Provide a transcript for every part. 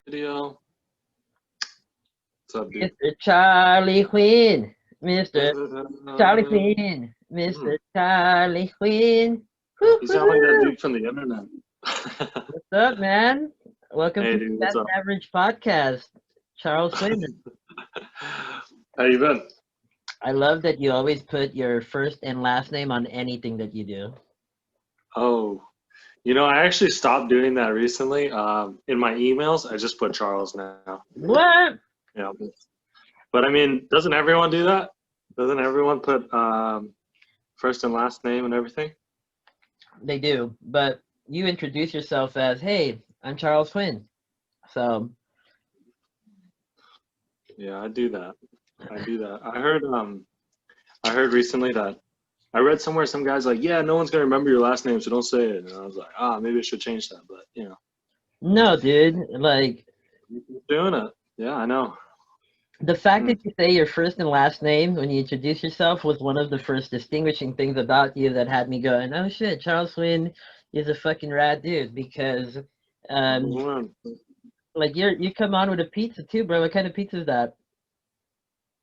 Video. What's up, dude? Mr. Charlie Quinn. Mr. Charlie Quinn. Mr. Charlie Quinn. You sound like that dude from the internet. What's up, man? Welcome Hey, to dude, the what's Best up? Average Podcast. Charles Quinn. How you been? I love that you always put your first and last name on anything that you do. Oh, I actually stopped doing that recently. In my emails, I just put Charles now. What? Yeah, but I mean, doesn't everyone do that? Doesn't everyone put first and last name and everything? They do, but you introduce yourself as, "Hey, I'm Charles Quinn." So Yeah, I do that. I heard recently that I read somewhere some guy's like, yeah, no one's gonna remember your last name, so don't say it. And I was like, maybe I should change that. But no, dude. Like keep doing it. Yeah, I know. the fact that you say your first and last name when you introduce yourself was one of the first distinguishing things about you that had me going, "Oh shit, Charles Quinn is a fucking rad dude." Because, Mm. like you come on with a pizza too, bro. What kind of pizza is that?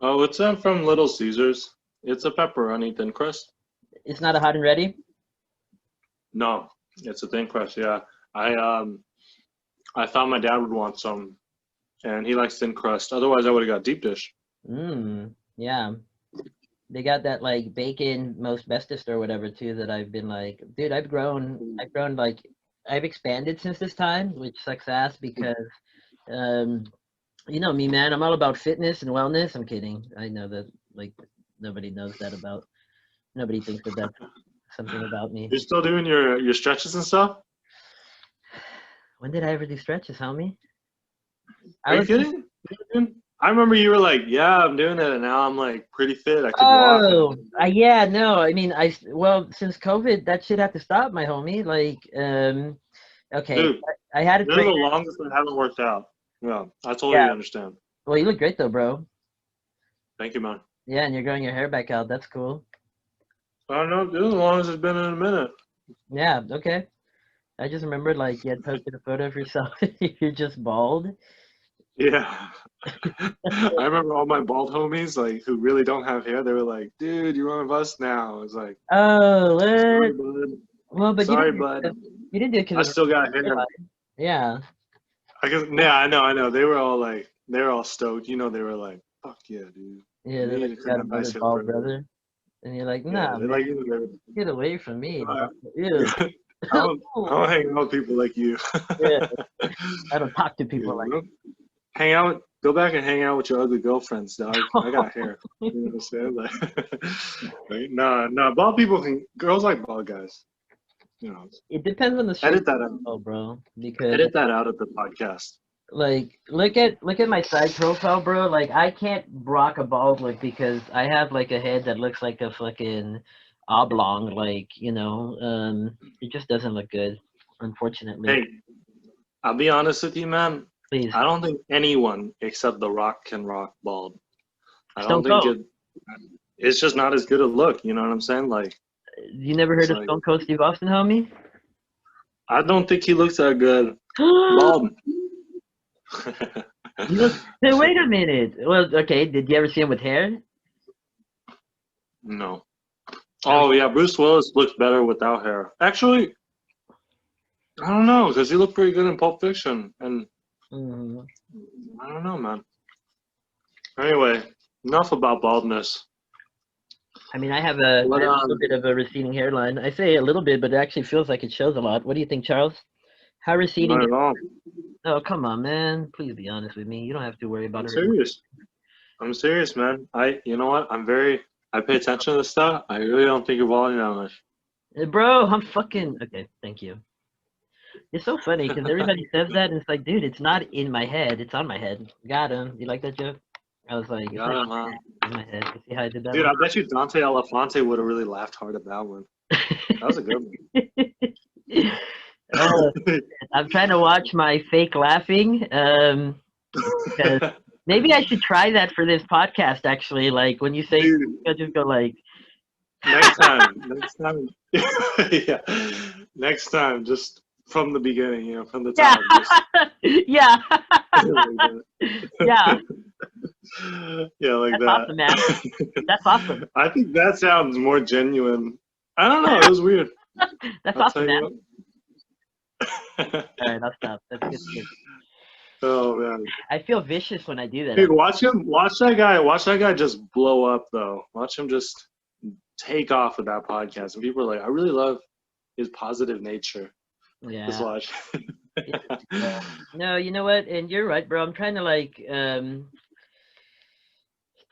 Oh, it's from Little Caesars. It's a pepperoni thin crust. It's not a hot and ready. No, it's a thin crust. Yeah, I thought my dad would want some, and he likes thin crust. Otherwise, I would have got deep dish. Yeah. They got that like bacon most bestest or whatever too that I've been like, dude, I've grown like I've expanded since this time, which sucks ass because you know me, man, I'm all about fitness and wellness. I'm kidding. I know that like nobody knows that about nobody thinks that that's something about me. You're still doing your stretches and stuff? When did I ever do stretches, homie? Are you kidding? I remember you were like, yeah, I'm doing it, and now I'm like pretty fit. I could walk. Yeah, no, I mean, well, since COVID, that shit had to stop, my homie. Like, okay, Dude, I had a this is the trainer. longest I haven't worked out. Yeah, I totally Yeah, understand. well, you look great though, bro. Thank you, man. Yeah, and you're growing your hair back out. That's cool. I don't know. This is the longest it's been in a minute. Yeah, okay. I just remembered like you had posted a photo of yourself. You're just bald. Yeah. I remember all my bald homies, like, who really don't have hair, they were like, dude, you're one of us now. I was like, Oh, sorry, what? bud. Well, but Sorry, bud. you didn't do it I because of still got hair. yeah. Yeah, I know. They were all stoked. They were like, fuck yeah, dude. Yeah, they're Me like, and you couldn't got have another nice hair bald forever. brother. And you're like, Yeah, nah, they man, like you. get away from me. I Ew. don't hang out with people like you. Yeah, I don't talk to people You like know? Hang out. Go back and hang out with your ugly girlfriends, dog. I got hair. You know what I'm saying? Like, nah. Bald people girls like bald guys. It depends on the shape Edit that out. oh, bro. Because Edit that out of the podcast. like look at my side profile, bro. Like I can't rock a bald look because I have like a head that looks like a fucking oblong. Like it just doesn't look good, unfortunately. Hey, I'll be honest with you, man. Please, I don't think anyone except The Rock can rock bald. I don't Stone think Cold. it's just not as good a look. You know what I'm saying? Like, You never it's heard of like Stone Cold Steve Austin, homie? I don't think he looks that good bald. Hey, wait a minute. Well, okay. Did you ever see him with hair? No. Oh yeah, Bruce Willis looks better without hair. Actually, I don't know because he looked pretty good in Pulp Fiction, and I don't know, man. Anyway, enough about baldness. I mean, I have a little bit of a receding hairline. I say a little bit, but it actually feels like it shows a lot. What do you think, Charles? How receding? Not at all. Oh, come on, man. Please be honest with me. You don't have to worry about I'm it. serious. I'm serious, man. You know what? I pay attention to this stuff. I really don't think you're balding that much. Bro, I'm fucking okay. Thank you. It's so funny because everybody says that, and it's like, dude, it's not in my head. It's on my head. Got him. You like that joke? I was like, it's Got him, huh? in my head. You see how I did that? Dude, I bet you Dante Elefante would have really laughed hard at that one. That was a good one. I'm trying to watch my fake laughing. Because maybe I should try that for this podcast. Actually, like when you say, I just go like. Next time, yeah. Next time, just from the beginning, you know, from the Yeah. top. Just Yeah. Yeah. yeah, like That's that. awesome, man. That's awesome. I think that sounds more genuine. I don't know. It was weird. That's I'll tell awesome, man. you what. All right, I'll stop. That's good. Good. Oh man. I feel vicious when I do that. Dude, watch that guy just blow up though. Watch him just take off with that podcast. And people are like, I really love his positive nature. Just Yeah. watch. No, you know what? And you're right, bro. I'm trying to like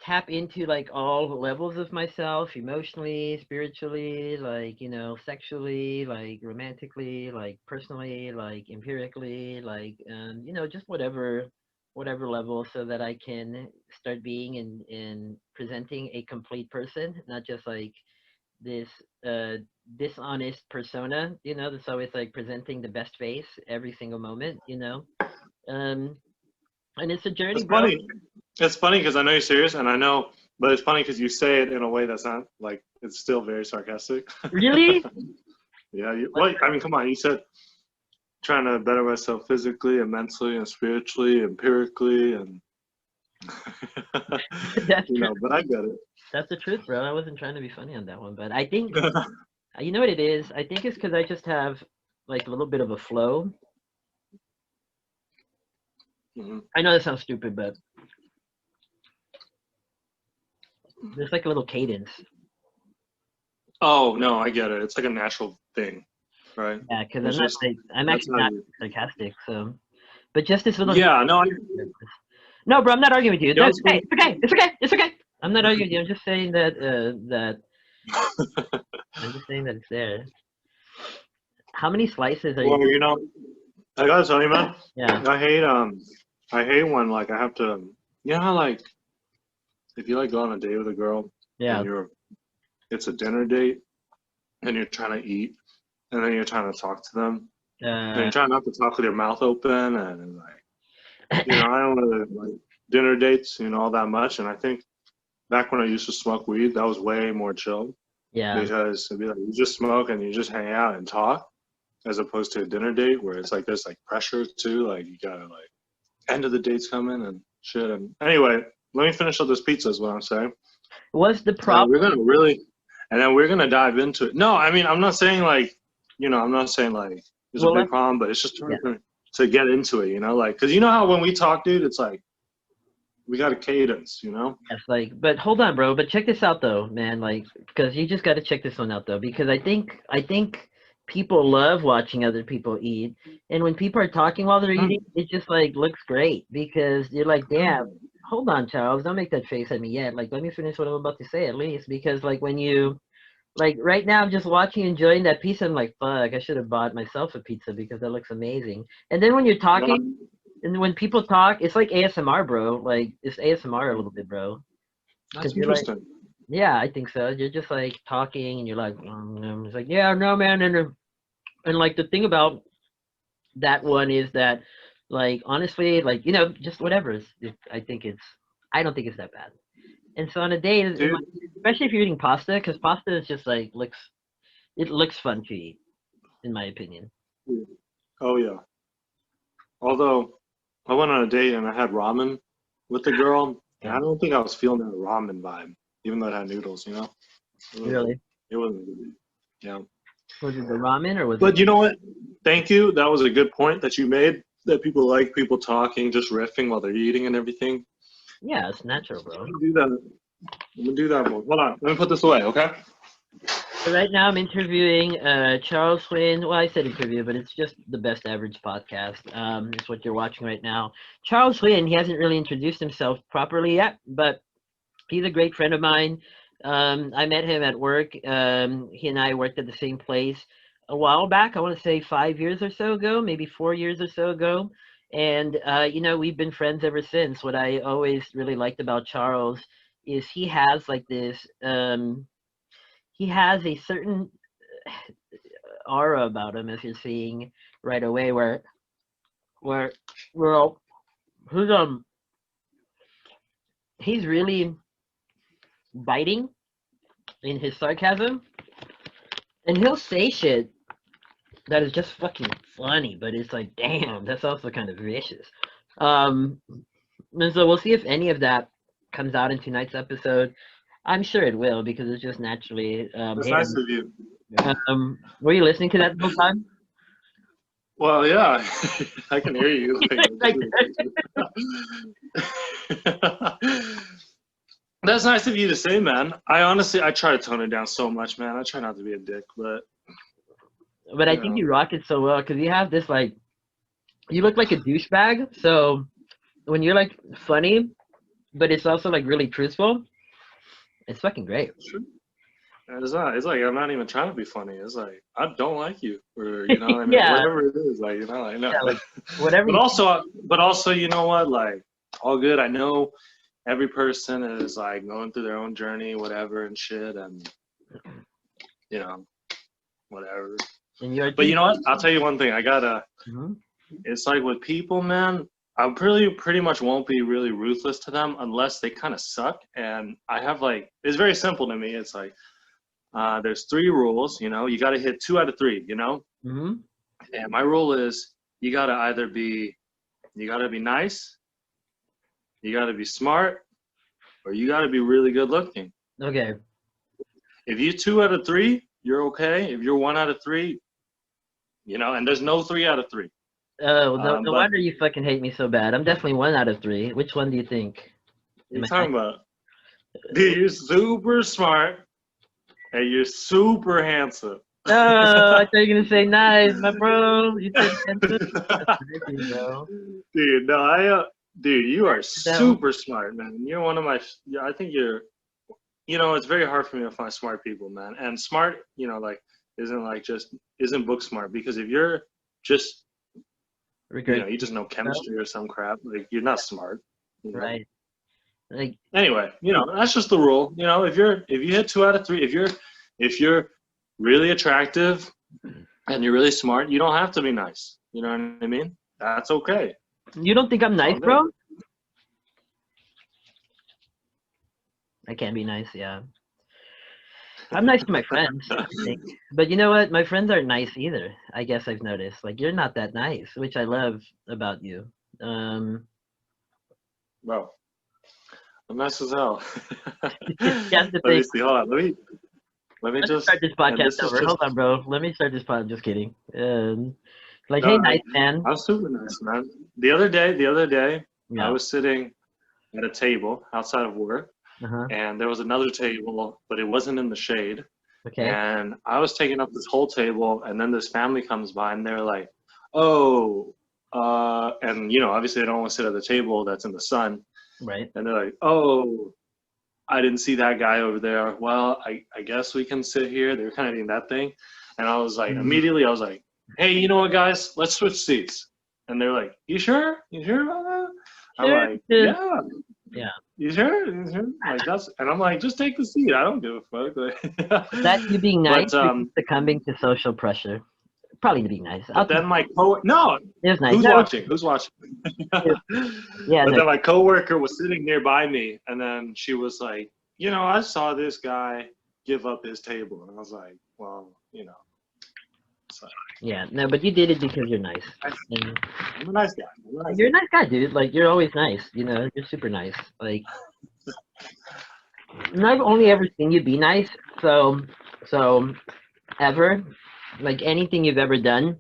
tap into like all levels of myself, emotionally, spiritually, like, you know, sexually, like romantically, like personally, like empirically, like you know, just whatever level, so that I can start being and presenting a complete person, not just like this uh dishonest persona, you know, that's always like presenting the best face every single moment, you know. um and it's a journey, It's bro. funny. It's funny because I know you're serious, and I know, but it's funny because you say it in a way that's not like it's still very sarcastic. Really? Yeah. Well, I mean, come on. You said trying to better myself physically and mentally and spiritually, empirically, and That's you true. know. But I get it. That's the truth, bro. I wasn't trying to be funny on that one, but I think you know what it is. I think it's because I just have like a little bit of a flow. Hmm. I know that sounds stupid, but there's like a little cadence. Oh no, I get it. It's like a natural thing, right? Yeah, because It's I'm not just like I'm that's actually how not you. sarcastic. So, but just this little. Yeah. No. No, bro, I'm not arguing with you. You know, That's it's okay. funny. It's okay. It's okay. It's okay. I'm not arguing with you. I'm just saying that I'm just saying that it's there. How many slices are you? Well, you know, I gotta tell you, man. Yeah. I hate when like I have to. You know how like if you like go on a date with a girl Yeah. and it's a dinner date and you're trying to eat and then you're trying to talk to them and you're trying not to talk with your mouth open and like you know I don't really like dinner dates all that much, and I think back when I used to smoke weed that was way more chill Yeah. because it'd be like you just smoke and you just hang out and talk as opposed to a dinner date where it's like there's like pressure too, like you gotta like end of the date's coming and shit. And anyway, let me finish up this pizza is what I'm saying. What's the problem? We're gonna really, and then we're gonna dive into it. No, I mean I'm not saying like, I'm not saying like there's a Well, big problem, but it's just yeah. to get into it, like, cause you know how when we talk, dude, it's like we got a cadence, It's like, but hold on, bro. But check this out, though, man. Like, because you just got to check this one out, though, because I think people love watching other people eat, and when people are talking while they're eating, it just like looks great because you're like, damn. Hold on, Charles. Don't make that face at me yet. Like, let me finish what I'm about to say at least, because like when you like right now, I'm just watching, enjoying that pizza. I'm like, fuck, I should have bought myself a pizza because that looks amazing. And then when you're talking, and when people talk, it's like ASMR, bro. Like it's ASMR a little bit, bro. That's Because you're like, interesting. yeah, I think so. You're just like talking, and you're like, it's like, yeah, no, man, and like the thing about that one is that, like, honestly, like just whatever. I don't think it's that bad. And so on a day, Dude, especially if you're eating pasta, because pasta is just like looks fun to eat, in my opinion. oh yeah. Although I went on a date and I had ramen with the girl, and Yeah. I don't think I was feeling that ramen vibe, even though it had noodles, Really? It wasn't good. Yeah. Was it the ramen or was But it? you know what? Thank you. That was a good point that you made, that people like people talking, just riffing while they're eating and everything. Yeah, it's natural, bro. I'm gonna do that. I'm gonna do that more. Hold on. Let me put this away, okay? So right now I'm interviewing Charles Nguyen. Well, I said interview, but it's just the Best Average podcast. It's what you're watching right now. Charles Nguyen, he hasn't really introduced himself properly yet, but he's a great friend of mine. I met him at work. He and I worked at the same place a while back. I want to say 5 years or so ago, maybe 4 years or so ago. And, we've been friends ever since. What I always really liked about Charles is he has like this, he has a certain aura about him, as you're seeing right away, where well, who's he's really biting in his sarcasm, and he'll say shit that is just fucking funny, but it's like, damn, that's also kind of vicious. And so we'll see if any of that comes out in tonight's episode. I'm sure it will because it's just naturally That's hidden. nice of you. Were you listening to that the whole time? Well, yeah, I can hear you. Like, That's nice of you to say, man. I try to tone it down so much, man. I try not to be a dick, but I think you rock it so well because you have this like, you look like a douchebag. So when you're like funny, but it's also like really truthful, it's fucking great. it's not. It's like I'm not even trying to be funny. It's like I don't like you, or you know, what I mean, Yeah. whatever it is, like you know, I know. Yeah, like, whatever. but also, you know what? Like, all good. I know every person is like going through their own journey, whatever and shit, and you know, whatever. But you know what? I'll tell you one thing. I gotta. It's like with people, man. I pretty much won't be really ruthless to them unless they kind of suck. And I have like, it's very simple to me. It's like, there's 3 rules. You know, you got to hit 2 out of 3. You know, and my rule is you got to be nice, you got to be smart, or you got to be really good looking. Okay. If you're 2 out of 3, you're okay. If you're 1 out of 3, you know, and there's no 3 out of 3. Oh, no wonder you fucking hate me so bad. I'm definitely 1 out of 3. Which one do you think? What are you talking about? Dude, you're super smart and you're super handsome. Oh, I thought you were gonna say nice, my bro. You said handsome. That's crazy, bro. Dude, no, dude, you are super smart, man. You're one of my. I think you're. You know, it's very hard for me to find smart people, man. And smart, you know, like isn't book smart, because if you're just, you know, you just know chemistry or some crap, like you're not smart. You know? Right. Like, anyway, you know, that's just the rule. You know, if you hit 2 out of 3, if you're really attractive and you're really smart, you don't have to be nice. You know what I mean? That's okay. You don't think I'm nice, bro? I can't be nice, yeah. I'm nice to my friends, I think. But you know what? My friends aren't nice either. I guess I've noticed. Like, you're not that nice, which I love about you. Well, I'm nice as hell. Let me see. Hold on. Let me just start this podcast over. Hold on, bro. Let me start this podcast. Just kidding. Like, hey, nice man. I'm super nice, man. The other day, I was sitting at a table outside of work, and there was another table, but it wasn't in the shade. Okay. And I was taking up this whole table, and then this family comes by, and they're like, "Oh," and you know, obviously, they don't want to sit at the table that's in the sun. Right. And they're like, "Oh, I didn't see that guy over there. Well, I guess we can sit here." They were kind of doing that thing, and I was like, immediately, I was like, "Hey, you know what, guys? Let's switch seats." And they're like, "You sure? You sure about that?" Sure. I'm like, "Yeah." Yeah. You sure? You sure? Like and I'm like, just take the seat. I don't give a fuck. That's you being nice, succumbing to social pressure. Probably to be nice. But then my no. It was nice. Who's watching? Who's watching? Yeah. But then my coworker was sitting nearby me, and then she was like, "You know, I saw this guy give up his table," and I was like, "Well, you know." So, yeah, no, but you did it because you're nice. I'm a nice guy. You're a nice guy, dude. Like, you're always nice. You know, you're super nice. Like, and I've only ever seen you be nice. So ever, like anything you've ever done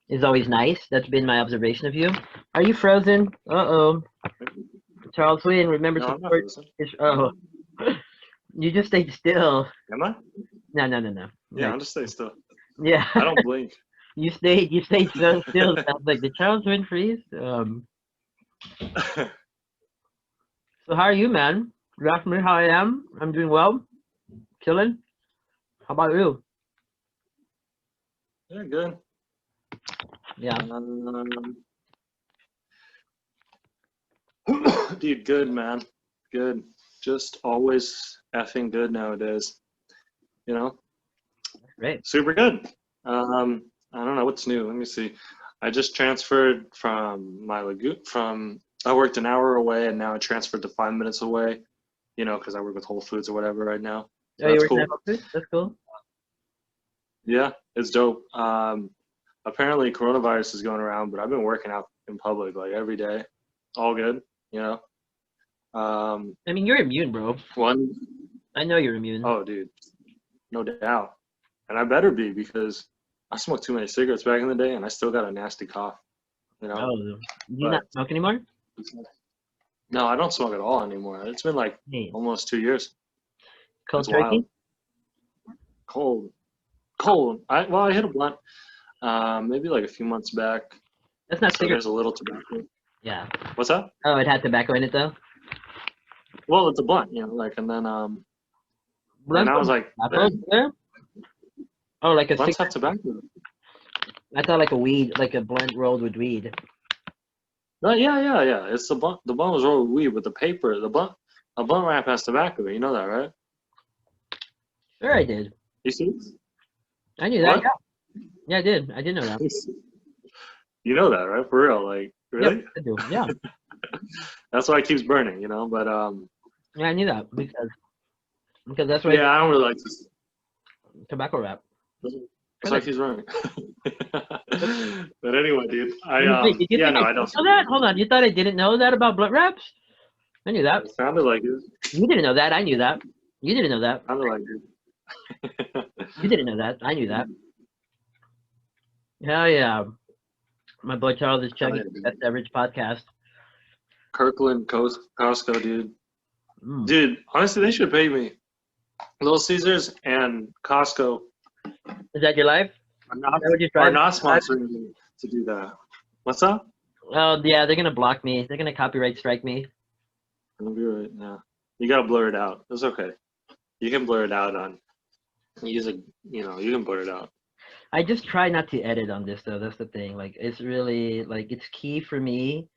is always nice. That's been my observation of you. Are you frozen? Uh-oh. Charles Nguyen, remember to support. Oh, you just stayed still. Am I? No. Yeah, I'm just staying still. Yeah. I don't blink. You stayed so still. Sounds like the Charles Nguyen freeze. So how are you, man? You asked me how I am. I'm doing well. Chilling. How about you? Yeah, good. Yeah. Dude, good, man. Good. Just always effing good nowadays. You know? Great. Super good. I don't know what's new. Let me see. I just transferred from my lagoon. I worked an hour away, and now I transferred to 5 minutes away. You know, because I work with Whole Foods or whatever right now. So oh, you work at Whole Foods? That's cool. Yeah, it's dope. Apparently coronavirus is going around, but I've been working out in public like every day. All good, you know. I mean, you're immune, bro. One, I know you're immune. oh, dude, no doubt. And I better be because I smoked too many cigarettes back in the day, and I still got a nasty cough, you know. Oh, do you But not smoke anymore? no, I don't smoke at all anymore. It's been like Hey, almost 2 years. cold It's turkey? wild. Cold, cold. I hit a blunt, maybe like a few months back. That's not So cigarette. there's a little tobacco. Yeah. What's that? Oh, it had tobacco in it though. Well, it's a blunt, you know, like, and then and Blunts I was have like, tobacco there? Oh, like a blunts cigarette. have tobacco. I thought like a weed, like a blunt rolled with weed. No, yeah. It's the blunt. The blunt was rolled with weed, but the paper, a blunt wrap has tobacco. You know that, right? Sure, I did. You see? I knew that. What? Yeah, yeah, I did. I did know that. You know that, right? For real, like, really? Yep, I do. Yeah, That's why it keeps burning, you know. But yeah, I knew that because that's why yeah, I don't really like this. tobacco wrap. That's why it keeps burning. But anyway, dude, Wait, did you yeah, think no, I I didn't don't. know that? Hold on, you thought I didn't know that about blunt wraps? I knew that. It sounded like it. You didn't know that. I knew that. You didn't know that. Sounded like it. You didn't know that. I knew that. Hell yeah. My boy Charles is chugging yeah, Best Beverage Podcast. Kirkland, Costco, dude. Mm. Dude, honestly, they should pay me. Little Caesars and Costco Is that your life? are not, That what you are drive? not sponsoring me to do that. What's up? Oh yeah, they're gonna block me. They're gonna copyright strike me. I'll be right now. You gotta blur it out. It's okay. You can blur it out on. Use a, you know, you can blur it out. I just try not to edit on this though. That's the thing. Like it's really like it's key for me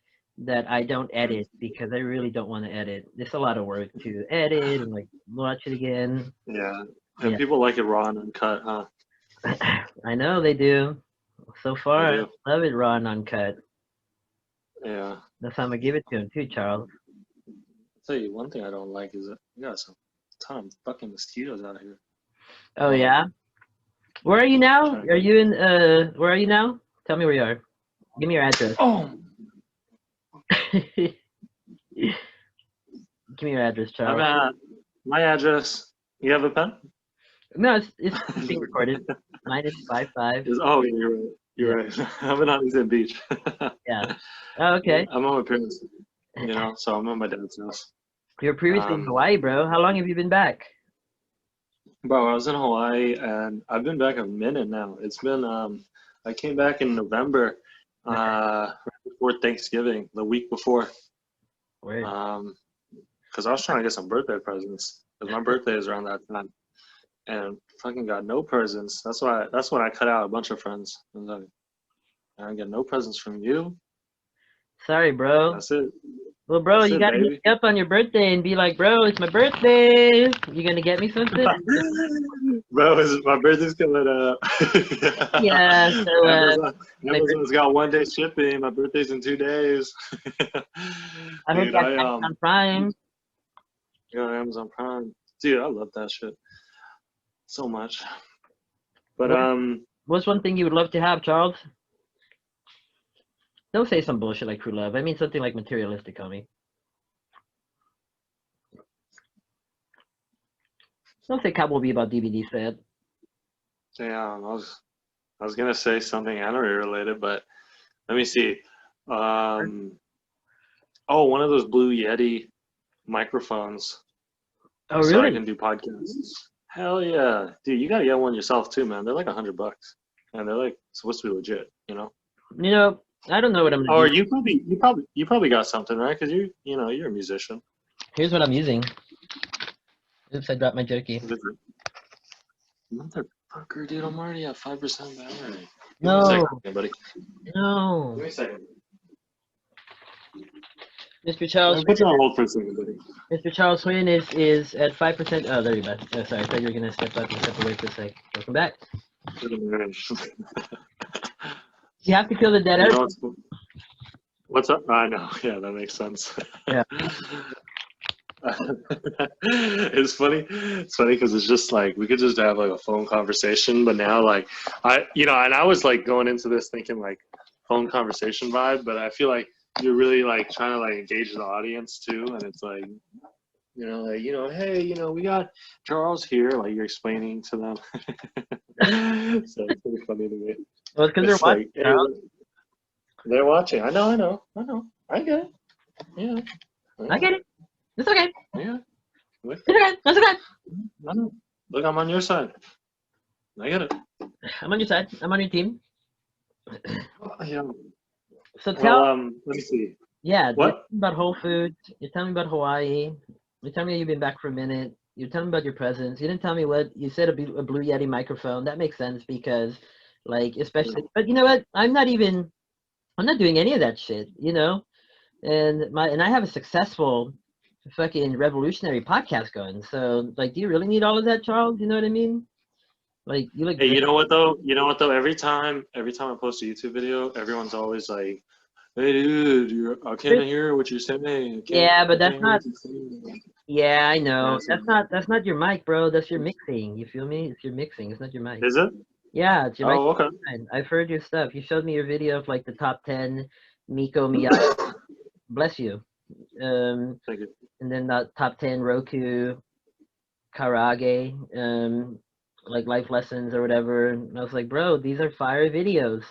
that I don't edit because I really don't want to edit. It's a lot of work to edit and like watch it again. Yeah. And Yeah. people like it raw and uncut, huh? I know they do. So far, They I do. love it raw and uncut. Yeah. That's how I'm gonna give it to him too, Charles. I'll tell you one thing I don't like is that we got some ton of fucking mosquitoes out here. Oh yeah. Where are you now? Are you in where are you now? Tell me where you are. Give me your address. Oh, Give me your address, Charles. I'm at my address. You have a pen? No, it's being recorded. -55. Oh, yeah, you're right. You're right. I'm in Huntington Beach. Yeah. Oh, okay. I'm on my parents, you know, so I'm at my dad's house. You were previously in Hawaii, bro. How long have you been back? Bro, I was in Hawaii and I've been back a minute now. It's been I came back in November, right before Thanksgiving, the week before. Where? Because I was trying to get some birthday presents. Because my birthday is around that time. And fucking got no presents. That's when I cut out a bunch of friends. I was like, I get no presents from you. Sorry, bro. That's it. Well, bro, That's you it, gotta hit baby. me up on your birthday and be like, bro, it's my birthday. You gonna get me something? Bro, my birthday's coming up. Yeah, so Amazon's got 1 day shipping. My birthday's in 2 days. I hope Dude, that's on Prime. You know, Amazon Prime. Dude, I love that shit so much. But What's one thing you would love to have, Charles? Don't say some bullshit like true love. I mean something like materialistic, homie. Don't say Cowboy Bebop DVD set. damn, I was gonna say something anime related, but let me see. Oh, one of those Blue Yeti microphones. Oh, So I really? can do podcasts. Hell yeah, dude! You gotta get one yourself too, man. They're like $100, and they're like supposed to be legit, you know. You know, I don't know what I'm gonna Or do. you probably got something, right? Because you're a musician. Here's what I'm using. Oops, I dropped my jerky. Motherfucker, dude! I'm already at 5% battery. No. Give me a second, buddy. No. Give me a second. Mr. Charles. Put you on hold for a second, buddy. Mr. Charles Nguyen is at 5%. Oh, there you go. Oh, sorry, I thought you were gonna step up and step away for a sec. Welcome back. You have to kill the dead air. What's up? I know. Yeah, that makes sense. Yeah. It's funny. It's funny because it's just like we could just have like a phone conversation, but now like and I was like going into this thinking like phone conversation vibe, but I feel like you're really like trying to like engage the audience too, and it's like hey, we got Charles here, like you're explaining to them. So it's pretty funny to me. Well, it's because they're It's watching. like, hey, they're watching. I know. I get it. Yeah. I get it. It's okay. Yeah. It's okay. That's okay. I know. Look, I'm on your side. I get it. I'm on your side. I'm on your team. Yeah. So tell. Let me see. Yeah. What? You're talking about Whole Foods. You're telling me about Hawaii. You're telling me you've been back for a minute. You're telling me about your presence. You didn't tell me what you said. A Blue Yeti microphone. That makes sense because, like, especially. But you know what? I'm not doing any of that shit. And I have a successful fucking revolutionary podcast going. So like, do you really need all of that, Charles? You know what I mean? Like, you like. Hey, you know what though? Every time I post a YouTube video, everyone's always like, "Hey, dude, I can't hear what you're saying." Yeah, but that's not. Yeah, I know. That's not your mic, bro. That's your mixing. You feel me? It's your mixing. It's not your mic. Is it? Yeah, it's your mic. Oh, okay. I've heard your stuff. You showed me your video of like the top 10 Miko Miyagi. Bless you. Thank you. And then the top 10 Roku Karage, like life lessons or whatever. And I was like, bro, these are fire videos.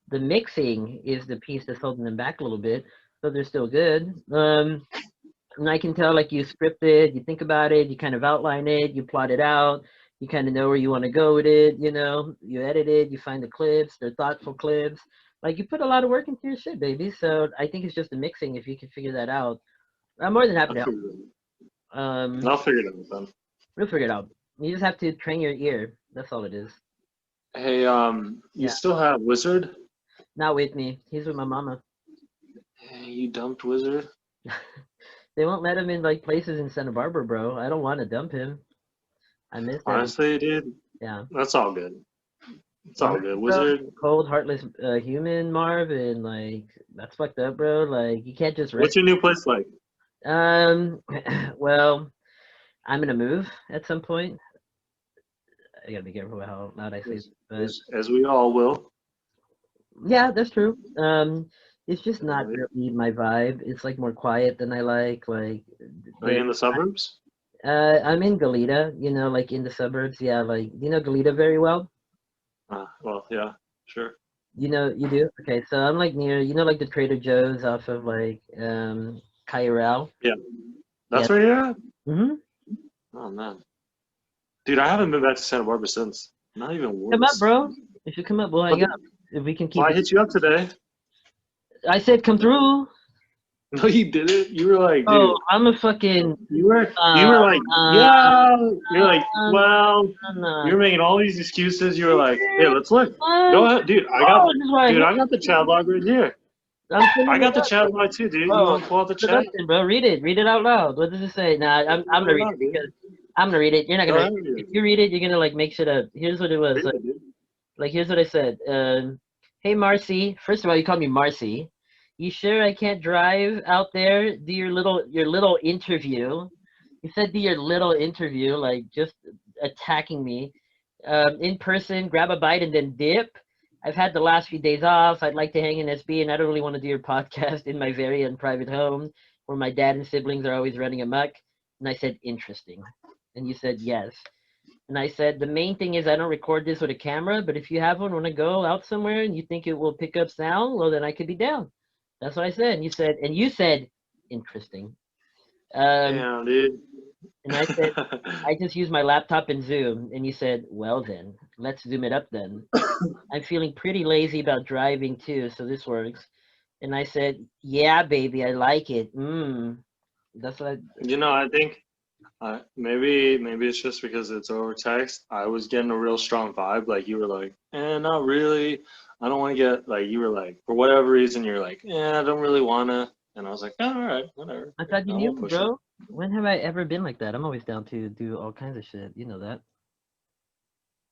The mixing is the piece that's holding them back a little bit, so they're still good. And I can tell, like, you script it, you think about it, you kind of outline it, you plot it out, you kind of know where you want to go with it, you edit it, you find the clips, they're thoughtful clips. Like, you put a lot of work into your shit, baby. So I think it's just the mixing. If you can figure that out, I'm more than happy to help. I'll figure it out then. We'll figure it out. You just have to train your ear. That's all it is. Hey, you still have Wizard? Not with me. He's with my mama. Hey, you dumped Wizard? They won't let him in like places in Santa Barbara, bro. I don't want to dump him. I miss him. Honestly, dude. Yeah. That's all good. It's all good. Wizard. Cold, heartless human, Marv, and like that's fucked up, bro. Like you can't just. What's your new place like? Well, I'm gonna move at some point. I gotta be careful how loud I say this. As we all will. Yeah, that's true. It's just not really my vibe. It's like more quiet than I like. Like, are you in the suburbs? I'm in Goleta, like in the suburbs. Yeah, like, do you know Goleta very well? Well, yeah, sure. You do? Okay, so I'm like near, like the Trader Joe's off of like Cairo. Yeah, that's where you're at? Mm-hmm. Oh, man. Dude, I haven't been back to Santa Barbara since. Not even once. Come up, bro. If you come up, we'll hang out. If we can keep I hit you up today. I said come through. No, you didn't. You were like, dude. Oh, I'm a fucking. You were like, yeah. You're like, well. You were making all these excuses. You were like, hey, let's look. Go ahead, dude. I got the chat log right here. I got the chat log too, dude. You want to pull out the chat? Bro, read it. Read it out loud. What does it say? Nah, I'm gonna read it because I'm gonna read it. You're not gonna. If you read it, you're gonna like make shit up. Here's what it was. Like here's what I said. Hey Marcy. First of all, you called me Marcy. You sure I can't drive out there? Do your little interview. You said do your little interview, like just attacking me. In person, grab a bite and then dip. I've had the last few days off. I'd like to hang in SB, and I don't really want to do your podcast in my very unprivate home where my dad and siblings are always running amok. And I said, interesting. And you said, yes. And I said, the main thing is I don't record this with a camera, but if you have one, want to go out somewhere and you think it will pick up sound, well, then I could be down. That's what I said. And you said, interesting. Yeah, dude. And I said, I just use my laptop and Zoom. And you said, well then, let's zoom it up then. I'm feeling pretty lazy about driving too, so this works. And I said, yeah, baby, I like it. That's what I think maybe it's just because it's over text. I was getting a real strong vibe. Like you were like, not really. I don't want to get, like, you were like, for whatever reason, you're like, I don't really want to. And I was like, all right, whatever. I thought you knew, bro. When have I ever been like that? I'm always down to do all kinds of shit. You know that.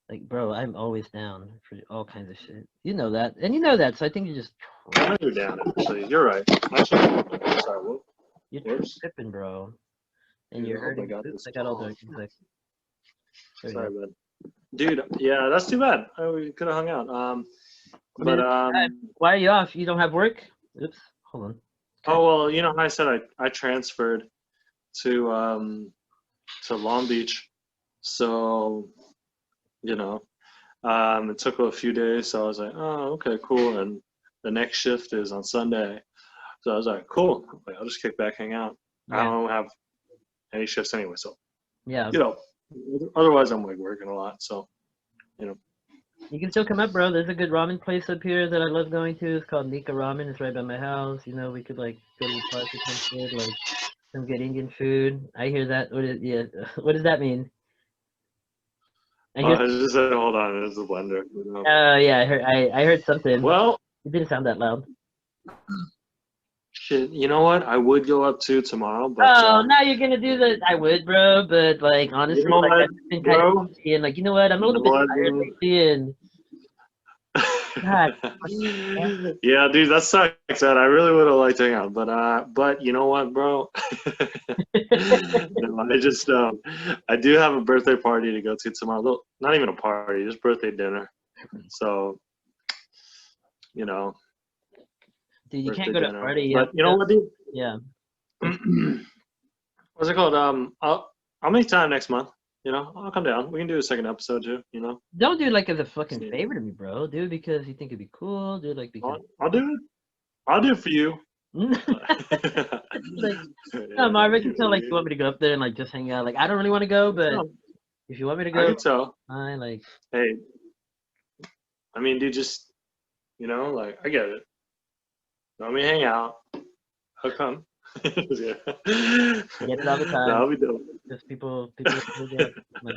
Like, bro, I'm always down for all kinds of shit. You know that. And you know that, so I think you're just... I know you're down, actually. You're right. Actually, sorry, you're tripping, bro. And Dude, you're I hope I hurting. got Oops, this I got all call. dark. There we Sorry, go. bud. Dude, yeah, that's too bad. We could have hung out. But Why are you off? You don't have work? Oops, hold on. oh well, you know, I said I transferred to Long Beach, so you know, it took a few days. So I was like, oh, okay, cool. And the next shift is on Sunday, so I was like, cool. Like, I'll just kick back, hang out. I Yeah, don't have any shifts anyway, so yeah. you know, otherwise I'm like working a lot. So you know. You can still come up, bro. There's a good ramen place up here that I love going to. It's called Nika Ramen. It's right by my house. You know, we could like go to the park or some shit, like some good Indian food. I hear that. Yeah. What does that mean? I hear. I just said, hold on, it's a blender. Yeah. I heard something. Well, It didn't sound that loud. shit. You know what? I would go up to tomorrow, but Oh, now you're gonna do that. I would, bro. But like you honestly, know like what, I've just been kind of bro? busy and like you know what? I'm a You little know bit what, tired dude? lately and God. Yeah, dude, that sucks. Man. I really would have liked to hang out, but you know what, bro? No, I do have a birthday party to go to tomorrow. Not even a party, just birthday dinner. So, you know, Dude, you can't birthday go to a dinner. party. You have But to you know what, dude? yeah. What's it called? I'll make time next month. You know, I'll come down. We can do a second episode too. You know, Don't do it like as a fucking see. favor to me, bro. Do it because you think it'd be cool. Do it like because I'll do it. I'll do it for you. like no, Yeah, Marvin can tell like you want me to go up there and like just hang out. Like I don't really want to go, but if you want me to I go, can tell. fine. Like Hey, I mean, dude, just you know, like I get it. Let me hang out. I'll come. Yeah. get it all the time. That'll be dope. Just people get like,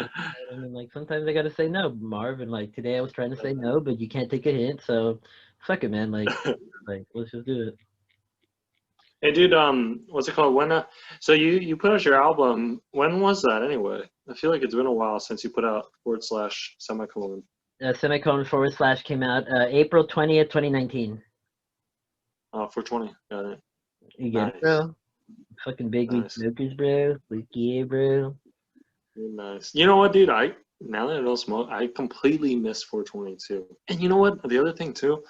and then, like sometimes I gotta say no, Marv. And like today I was trying to say no, but you can't take a hint, so fuck it, man. Like let's just do it. Hey, dude, what's it called? So you put out your album. When was that anyway? I feel like it's been a while since you put out / semicolon. Semicolon / came out April 20th, 2019. 420. Got it. You get it, Nice. bro? Fucking big weed Nice. smokers, bro. Like, yeah, bro. Nice. You know what, dude? Now that I don't smoke, I completely miss 422. And you know what? The other thing too,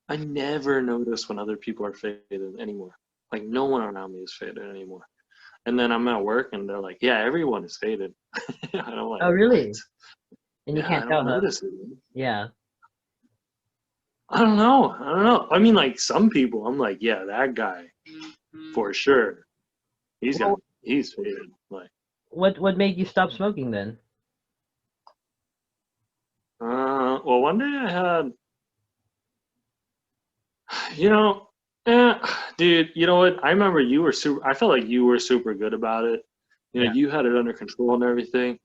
I never notice when other people are faded anymore. Like no one around me is faded anymore. And then I'm at work and they're like, "Yeah, everyone is faded." And I'm like, Oh, really? "What?" And you Yeah, I can't tell, don't huh? notice it. Yeah. I don't know. I don't know. I mean, like some people, I'm like, "Yeah, that guy for sure. He's faded." Like, What made you stop smoking then? well, one day I had, you know, dude, you know what? I remember you were super. I felt like you were super good about it. You know, Yeah. you had it under control and everything.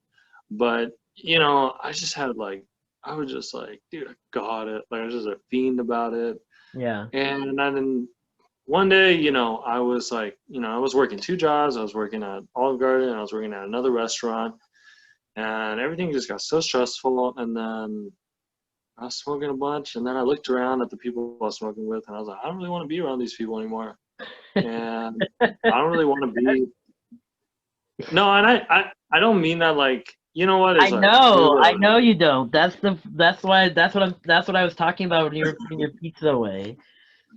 But you know, I just had like, I was just like, dude, I got it. Like I was just a fiend about it. Yeah. And then one day, you know, I was like, you know, I was working 2 jobs. I was working at Olive Garden and I was working at another restaurant, and everything just got so stressful. And then I was smoking a bunch, and then I looked around at the people I was smoking with, and I was like, I don't really want to be around these people anymore, and I don't really want to be. No, and I don't mean that like, you know what? It's like, dude, I whatever. know you don't. That's what I was talking about when you were putting your pizza away.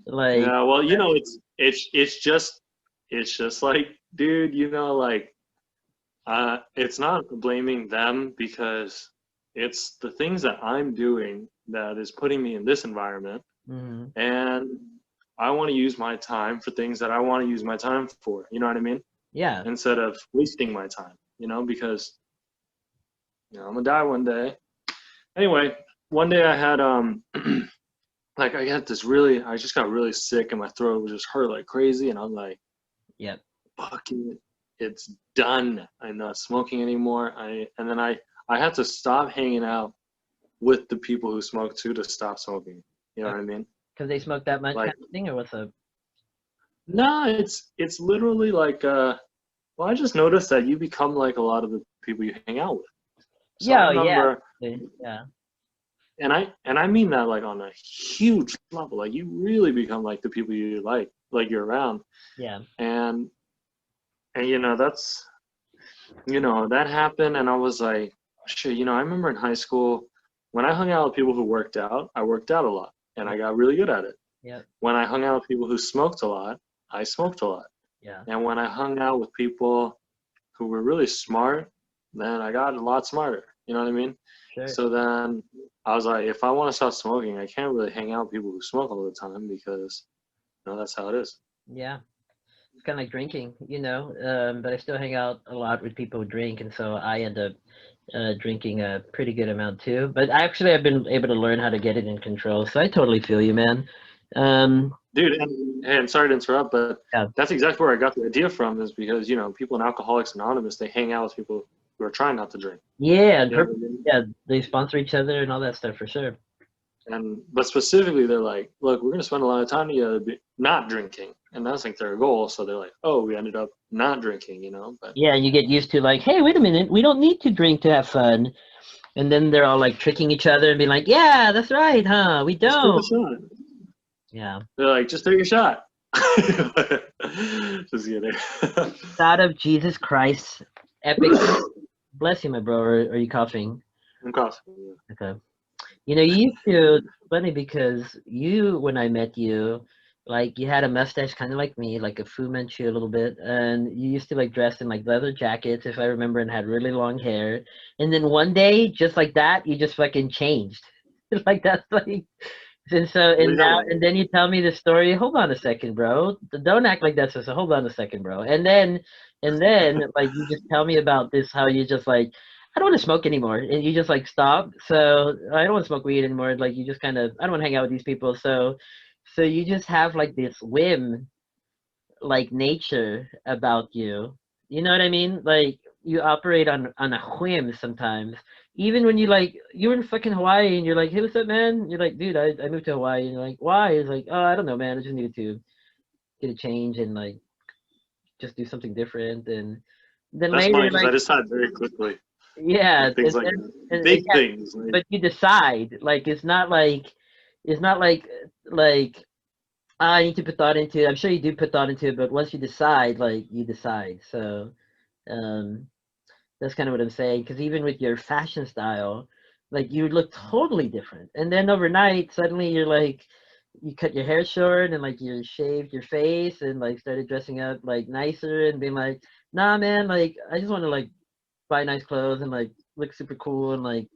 Like, Yeah, well, you know, it's just like, dude, you know, like, it's not blaming them because it's the things that I'm doing that is putting me in this environment, mhm. and I want to use my time for things that I want to use my time for. You know what I mean? Yeah. Instead of wasting my time, you know, because you know I'm gonna die one day. Anyway, one day I had like I just got really sick and my throat was just hurt like crazy, and I'm like, Yep. fuck it, it's done. I'm not smoking anymore. And then I had to stop hanging out with the people who smoke too to stop smoking. You know what I mean? Because they smoke that much Like, kind of thing, or what's up? no, it's literally like well, I just noticed that you become like a lot of the people you hang out with. So I Yeah. Yeah. remember, Yeah. and I mean that like on a huge level. Like you really become like the people you like you're around. Yeah. And you know, that's you know, that happened, and I was like, shit, you know, I remember in high school when I hung out with people who worked out, I worked out a lot, and I got really good at it. Yep. When I hung out with people who smoked a lot, I smoked a lot. Yeah. And when I hung out with people who were really smart, then I got a lot smarter. You know what I mean? Sure. So then I was like, if I want to stop smoking, I can't really hang out with people who smoke all the time because, you know, that's how it is. Yeah. It's kind of like drinking, you know, but I still hang out a lot with people who drink, and so I end up drinking a pretty good amount too. But actually, I've been able to learn how to get it in control. So I totally feel you, man. Dude, and sorry to interrupt, but Yeah, that's exactly where I got the idea from is because, you know, people in Alcoholics Anonymous, they hang out with people who are trying not to drink. yeah, and You know what I mean? yeah, they sponsor each other and all that stuff for sure. But specifically, they're like, look, we're going to spend a lot of time together not drinking. And that's like their goal. So they're like, oh, we ended up not drinking, you know? But Yeah, and you get used to like, hey, wait a minute, we don't need to drink to have fun. And then they're all like tricking each other and being like, yeah, that's right, huh? We just take don't. a shot. Yeah. They're like, just take a shot. Just kidding. God of Jesus Christ, epic. Bless you, my bro. Or are you coughing? I'm coughing. Okay. You know, you used to, it's funny because you, when I met you, like you had a mustache kind of like me, like a Fu Manchu a little bit, and you used to like dress in like leather jackets, if I remember, and had really long hair. And then one day, just like that, you just fucking changed. Like that's like, and so, What are and you talking now, about? and then you tell me the story. Hold on a second, bro. Don't act like that's just. Hold on a second, bro. And then, like you just tell me about this, how you just like, I don't want to smoke anymore, and you just like stop. So I don't want to smoke weed anymore. Like you just kind of, I don't want to hang out with these people. So you just have like this whim, like nature about you. You know what I mean? Like you operate on a whim sometimes. Even when you like you're in fucking Hawaii and you're like, hey, what's up, man? You're like, dude, I moved to Hawaii, and you're like, why? It's like, oh, I don't know, man. I just needed to get a change and like just do something different. And then That's later, funny because I like, decided very quickly. yeah, Like things like that. and Big yeah, things. Like, but you decide. Like it's not like I need to put thought into it. I'm sure you do put thought into it, but once you decide, like you decide. So um, that's kind of what I'm saying. Because even with your fashion style, like you look totally different, and then overnight, suddenly you're like, you cut your hair short and like you shaved your face and like started dressing up like nicer and being like, nah, man, like I just want to like buy nice clothes and like look super cool and like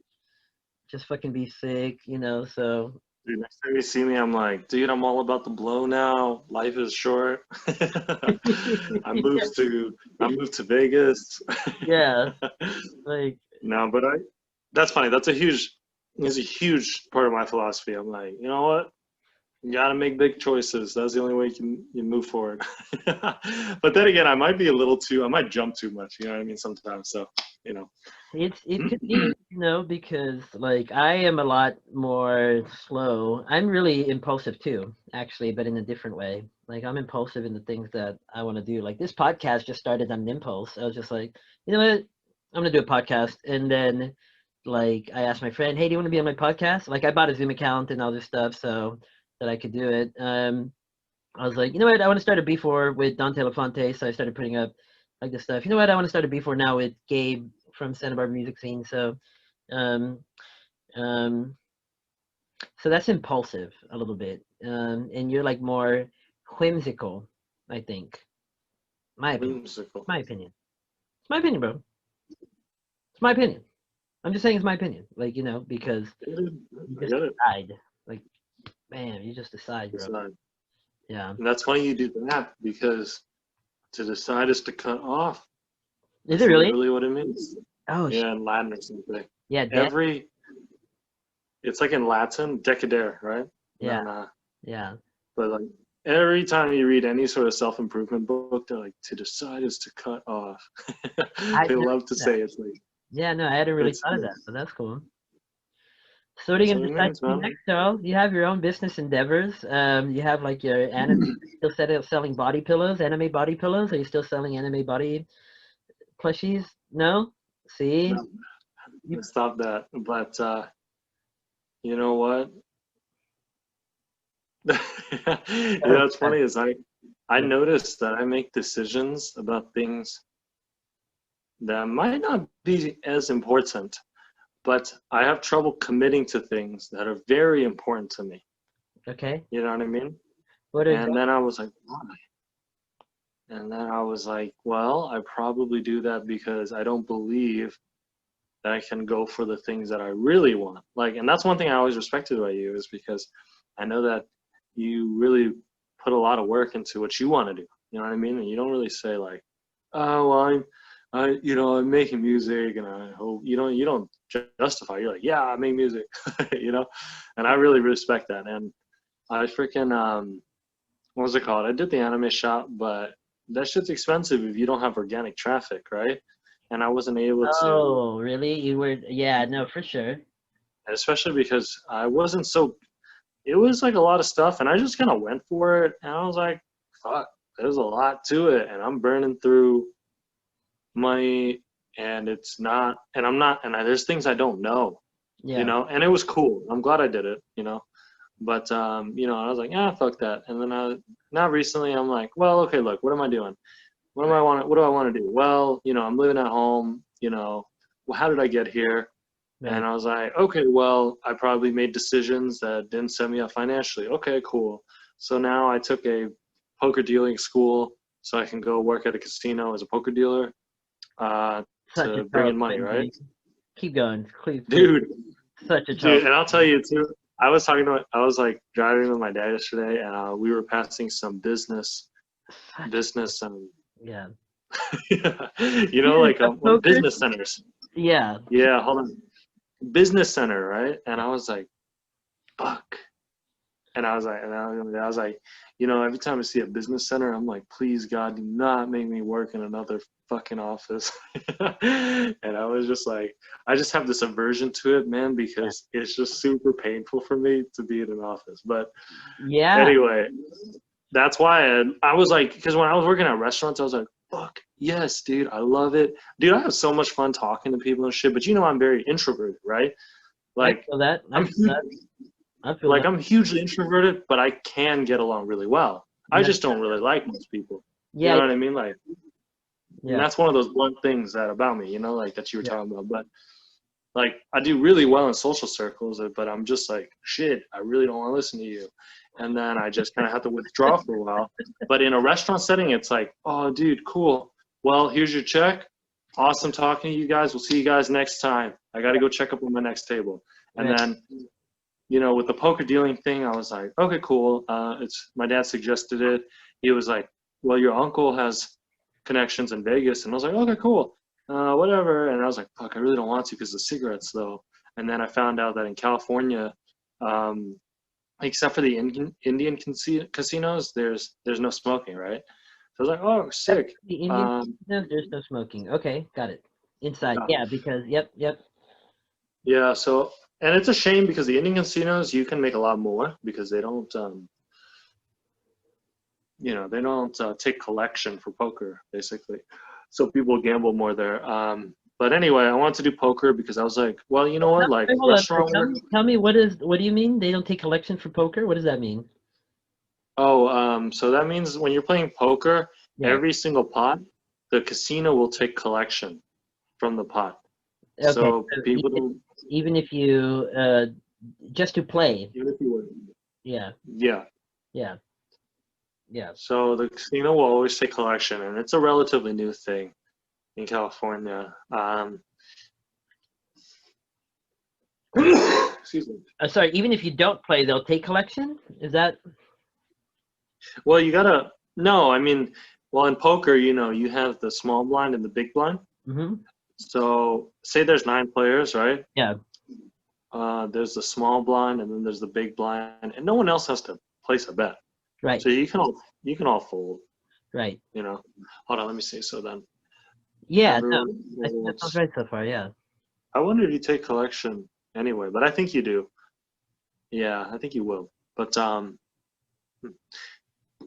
just fucking be sick, you know. So dude, next time you see me, I'm like, dude, I'm all about the blow now. Life is short. I moved to Vegas. yeah, like No, but that's funny. It's a huge part of my philosophy. I'm like, you know what? You gotta make big choices. That's the only way you move forward. But then again, I might jump too much. You know what I mean? Sometimes. So, you know. it could be, you know, because like I am a lot more slow. I'm really impulsive too, actually, but in a different way. Like I'm impulsive in the things that I want to do. Like this podcast just started on an impulse. I was just like, you know what? I'm gonna do a podcast, and then like I asked my friend, hey, do you want to be on my podcast? Like I bought a Zoom account and all this stuff so that I could do it. I was like, you know what? I want to start a B4 with Dante LaFonte, so I started putting up like this stuff. You know what? I want to start a B4 now with Gabe from Santa Barbara Music Scene. Um, um, so that's impulsive a little bit, and you're like more whimsical, I think. My opinion. Whimsical. My opinion. It's my opinion, bro. It's my opinion. I'm just saying it's my opinion. Like you know, because you I just get it. decide. Like, man, you just decide, bro. Decide. Yeah. And that's funny you do that because to decide is to cut off. Is it That's really? literally what it means. Oh, Yeah, in Latin or something. yeah, Every It's like in Latin, decadere, right? yeah, No, no. yeah. But like every time you read any sort of self-improvement book, they're like, to decide is to cut off. I They never love to knew that. say it's like Yeah, no, I hadn't really thought of that, but that's cool. So what are you that's gonna what it decide means, to do man. next, Charles? You have your own business endeavors. You have like your anime. Still selling body pillows, anime body pillows. Are you still selling anime body plushies? No. See, No, you. stop that. But you know what? You know what's funny is I noticed that I make decisions about things that might not be as important, but I have trouble committing to things that are very important to me. Okay. You know what I mean? What is And then I was like, why? And then I was like, well, I probably do that because I don't believe that I can go for the things that I really want. Like, and that's one thing I always respected about you, is because I know that you really put a lot of work into what you want to do. You know what I mean? And you don't really say like, oh, well, I'm making music, and I hope you don't justify. You're like, yeah, I make music, you know, and I really respect that. And I freaking what was it called? I did the anime shop, but that shit's expensive if you don't have organic traffic, right? And I wasn't able to, Oh, really? You were, yeah, no, for sure. especially because I wasn't so, it was like a lot of stuff, and I just kind of went for it, and I was like, fuck, there's a lot to it, and I'm burning through money, and it's not, and I'm not, and there's things I don't know, you Yeah. know, and it was cool. I'm glad I did it, you know. But I was like, yeah, fuck that. And then now recently I'm like, well, okay, look, what am I doing? What do I want to do? Well, I'm living at home, well, how did I get here? And Right. I was like, okay, well, I probably made decisions that didn't set me up financially. Okay, cool. So now I took a poker dealing school so I can go work at a casino as a poker dealer Such a to bring in Charles money, thing, right? dude. Keep going, please, please. Dude, Such a Charles dude, and I'll tell you too, I was like driving with my dad yesterday, and we were passing some business, Yeah. like A poker? business centers. Yeah. Yeah, hold on. Business center, right? And I was like, fuck. And I was like, every time I see a business center, I'm like, please God, do not make me work in another fucking office. And I was just like, I just have this aversion to it, man, Yeah. because it's just super painful for me to be in an office. But Yeah. anyway, that's why I was like, because when I was working at restaurants, I was like, fuck, yes, dude, I love it. Dude, I have so much fun talking to people and shit, but I'm very introverted, right? I Like, feel that. I I'm feel that. I feel like that. I'm hugely introverted, but I can get along really well. I No. just don't really like most people. You Yeah. know what I mean? Like, and Yeah. that's one of those blunt things that about me, like that you were Yeah. talking about. But like, I do really well in social circles, but I'm just like, shit, I really don't want to listen to you. And then I just kind of have to withdraw for a while. But in a restaurant setting, it's like, oh, dude, cool. Well, here's your check. Awesome talking to you guys. We'll see you guys next time. I got to go check up on my next table. And Right. then with the poker dealing thing, I was like, okay, cool. It's my dad suggested it. He was like, well, your uncle has connections in Vegas, and I was like, okay, cool, whatever. And I was like, fuck, I really don't want to because of cigarettes, though. And then I found out that in California, um, except for the Indian casinos, there's no smoking, right? So I was like, oh, Yep. sick. The Indian, no, there's no smoking. Okay, got it. Inside. Yeah. Yeah, because yep. Yeah. So, and it's a shame because the Indian casinos, you can make a lot more because they don't. They don't take collection for poker, basically. So people gamble more there. But anyway, I wanted to do poker because I was like, well, you know what? Like Wait, hold on. restaurant Tell work. me, what do you mean they don't take collection for poker? What does that mean? Oh, so that means when you're playing poker, Yeah. every single pot, the casino will take collection from the pot. Okay. So So people don't, even if you just to play. even if you would, Yeah. yeah. Yeah. Yeah. So the casino will always take collection, and it's a relatively new thing in California. Excuse me. Sorry. Even if you don't play, they'll take collection. Is that? Well, you gotta no. I mean, well, in poker, you have the small blind and the big blind. Mm-hmm. So say there's 9 players, right? Yeah. There's the small blind, and then there's the big blind, and no one else has to place a bet. Right. So you can all fold. Right. Hold on, let me see. So then Yeah. No. everyone I think that sounds folds. right so far. Yeah. I wonder if you take collection anyway, but I think you do. Yeah, I think you will. But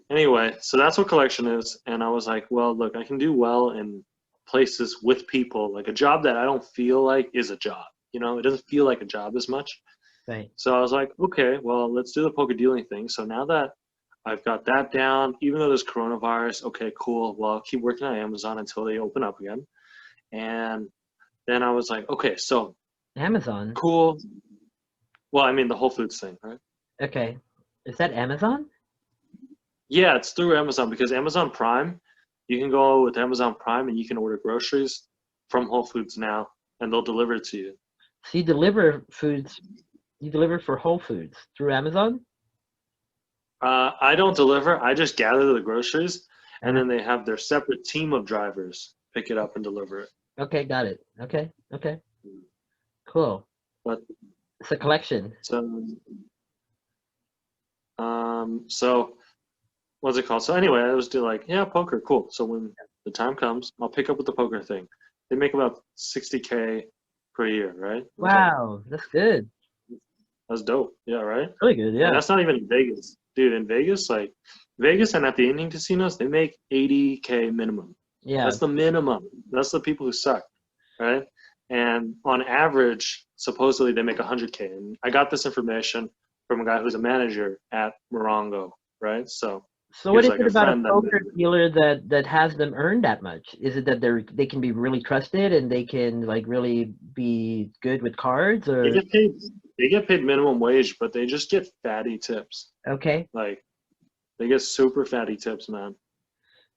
anyway, so that's what collection is. And I was like, well, look, I can do well in places with people, like a job that I don't feel like is a job. It doesn't feel like a job as much. Right. So I was like, okay, well, let's do the poker dealing thing. So now that I've got that down, even though there's coronavirus, okay, cool. Well, I'll keep working on Amazon until they open up again. And then I was like, okay, so Amazon. cool. Well, I mean the Whole Foods thing, right? Okay. Is that Amazon? Yeah, it's through Amazon because Amazon Prime, you can go with Amazon Prime and you can order groceries from Whole Foods now, and they'll deliver it to you. So you deliver for Whole Foods through Amazon? I don't deliver. I just gather the groceries, and Uh, then they have their separate team of drivers pick it up and deliver it. okay, got it. Okay, okay, cool. But It's a collection. so what's it called? So anyway, I was doing like, yeah, poker, cool. So when the time comes, I'll pick up with the poker thing. They make about 60K per year, right? Wow, that's good. That's dope. Yeah, right? Really good, And yeah. that's not even in Vegas. Dude, in Vegas, like Vegas and at the Indian casinos, they make 80K minimum. Yeah. That's the minimum. That's the people who suck, right? And on average, supposedly they make 100K. And I got this information from a guy who's a manager at Morongo, right? So So he what was is like it a about a friend that poker dealer that has them earn that much? Is it that they can be really trusted and they can like really be good with cards they or get paid. They get paid minimum wage, but they just get fatty tips. okay? Like they get super fatty tips, man.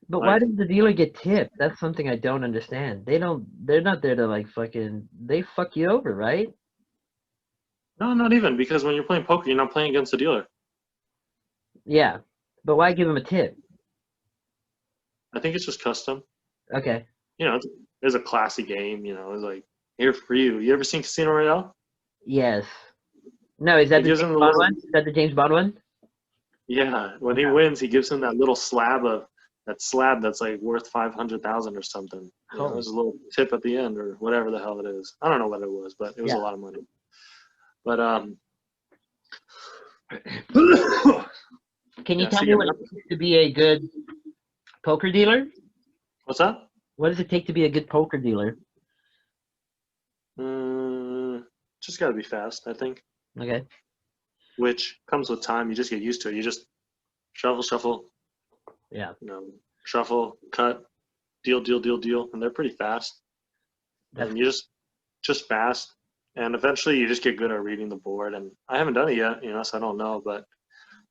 But why Like does the dealer get tipped? That's something I don't understand. They're not there to like fucking they fuck you over, right? no, not even because when you're playing poker, you're not playing against the dealer. Yeah. But why give them a tip? I think it's just custom. Okay. It's a classy game. It's like here for you. You ever seen Casino Royale? Yes. No, is He that the gives him James the Bond little one? Is that the James Bond one? yeah. When he wins, he gives him that little slab that's like worth 500,000 or something. Holy. There's a little tip at the end or whatever the hell it is. I don't know what it was, but it was a Yeah. lot of money. But Can you yeah. tell So me yeah, what it takes to be a good poker dealer? what's that? What does it take to be a good poker dealer? Just gotta be fast, I think. Okay. Which comes with time. You just get used to it. You just shuffle, shuffle, Yeah. shuffle, cut, deal, deal, deal, deal, and they're pretty fast. That's And you just fast, and eventually you just get good at reading the board. And I haven't done it yet, so I don't know, but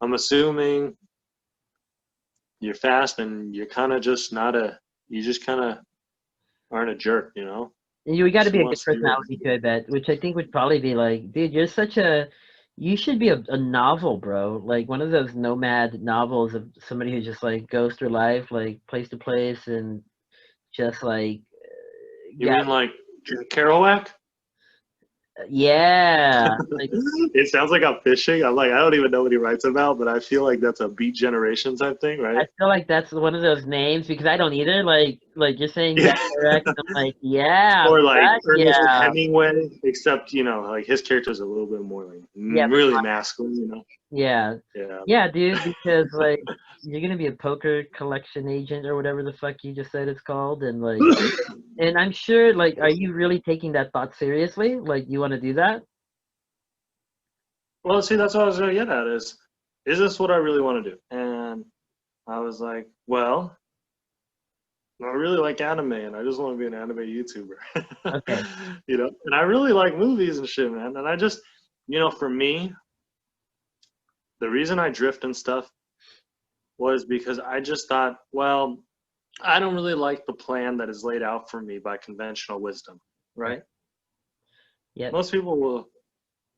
I'm assuming you're fast and you're kind of just not you just kind of aren't a jerk, you got to Just be who a good wants to do it? personality to I bet, which I think would probably be like, dude, you should be a novel, bro. Like one of those nomad novels of somebody who just like goes through life, like place to place, and just like, You mean like Jack Kerouac? yeah, like It sounds like I'm fishing. I'm like, I don't even know what he writes about, but I feel like that's a Beat Generation type thing, I right? feel like that's one of those names because I don't either. Like you're saying Yeah. Jack Kerouac, and I'm like, yeah, Or like fuck Ernest yeah, Hemingway, except, like his character's a little bit more like yeah, really masculine. yeah, Yeah. yeah, dude. Because like you're gonna be a poker collection agent or whatever the fuck you just said it's called, and like, and I'm sure like, are you really taking that thought seriously? Like, you want to do that? Well, see, that's what I was gonna get at is this what I really want to do? And I was like, well, I really like anime and I just want to be an anime YouTuber. Okay. And I really like movies and shit, man. And I just, for me, the reason I drift and stuff was because I just thought, well, I don't really like the plan that is laid out for me by conventional wisdom, right? Yep. Most people will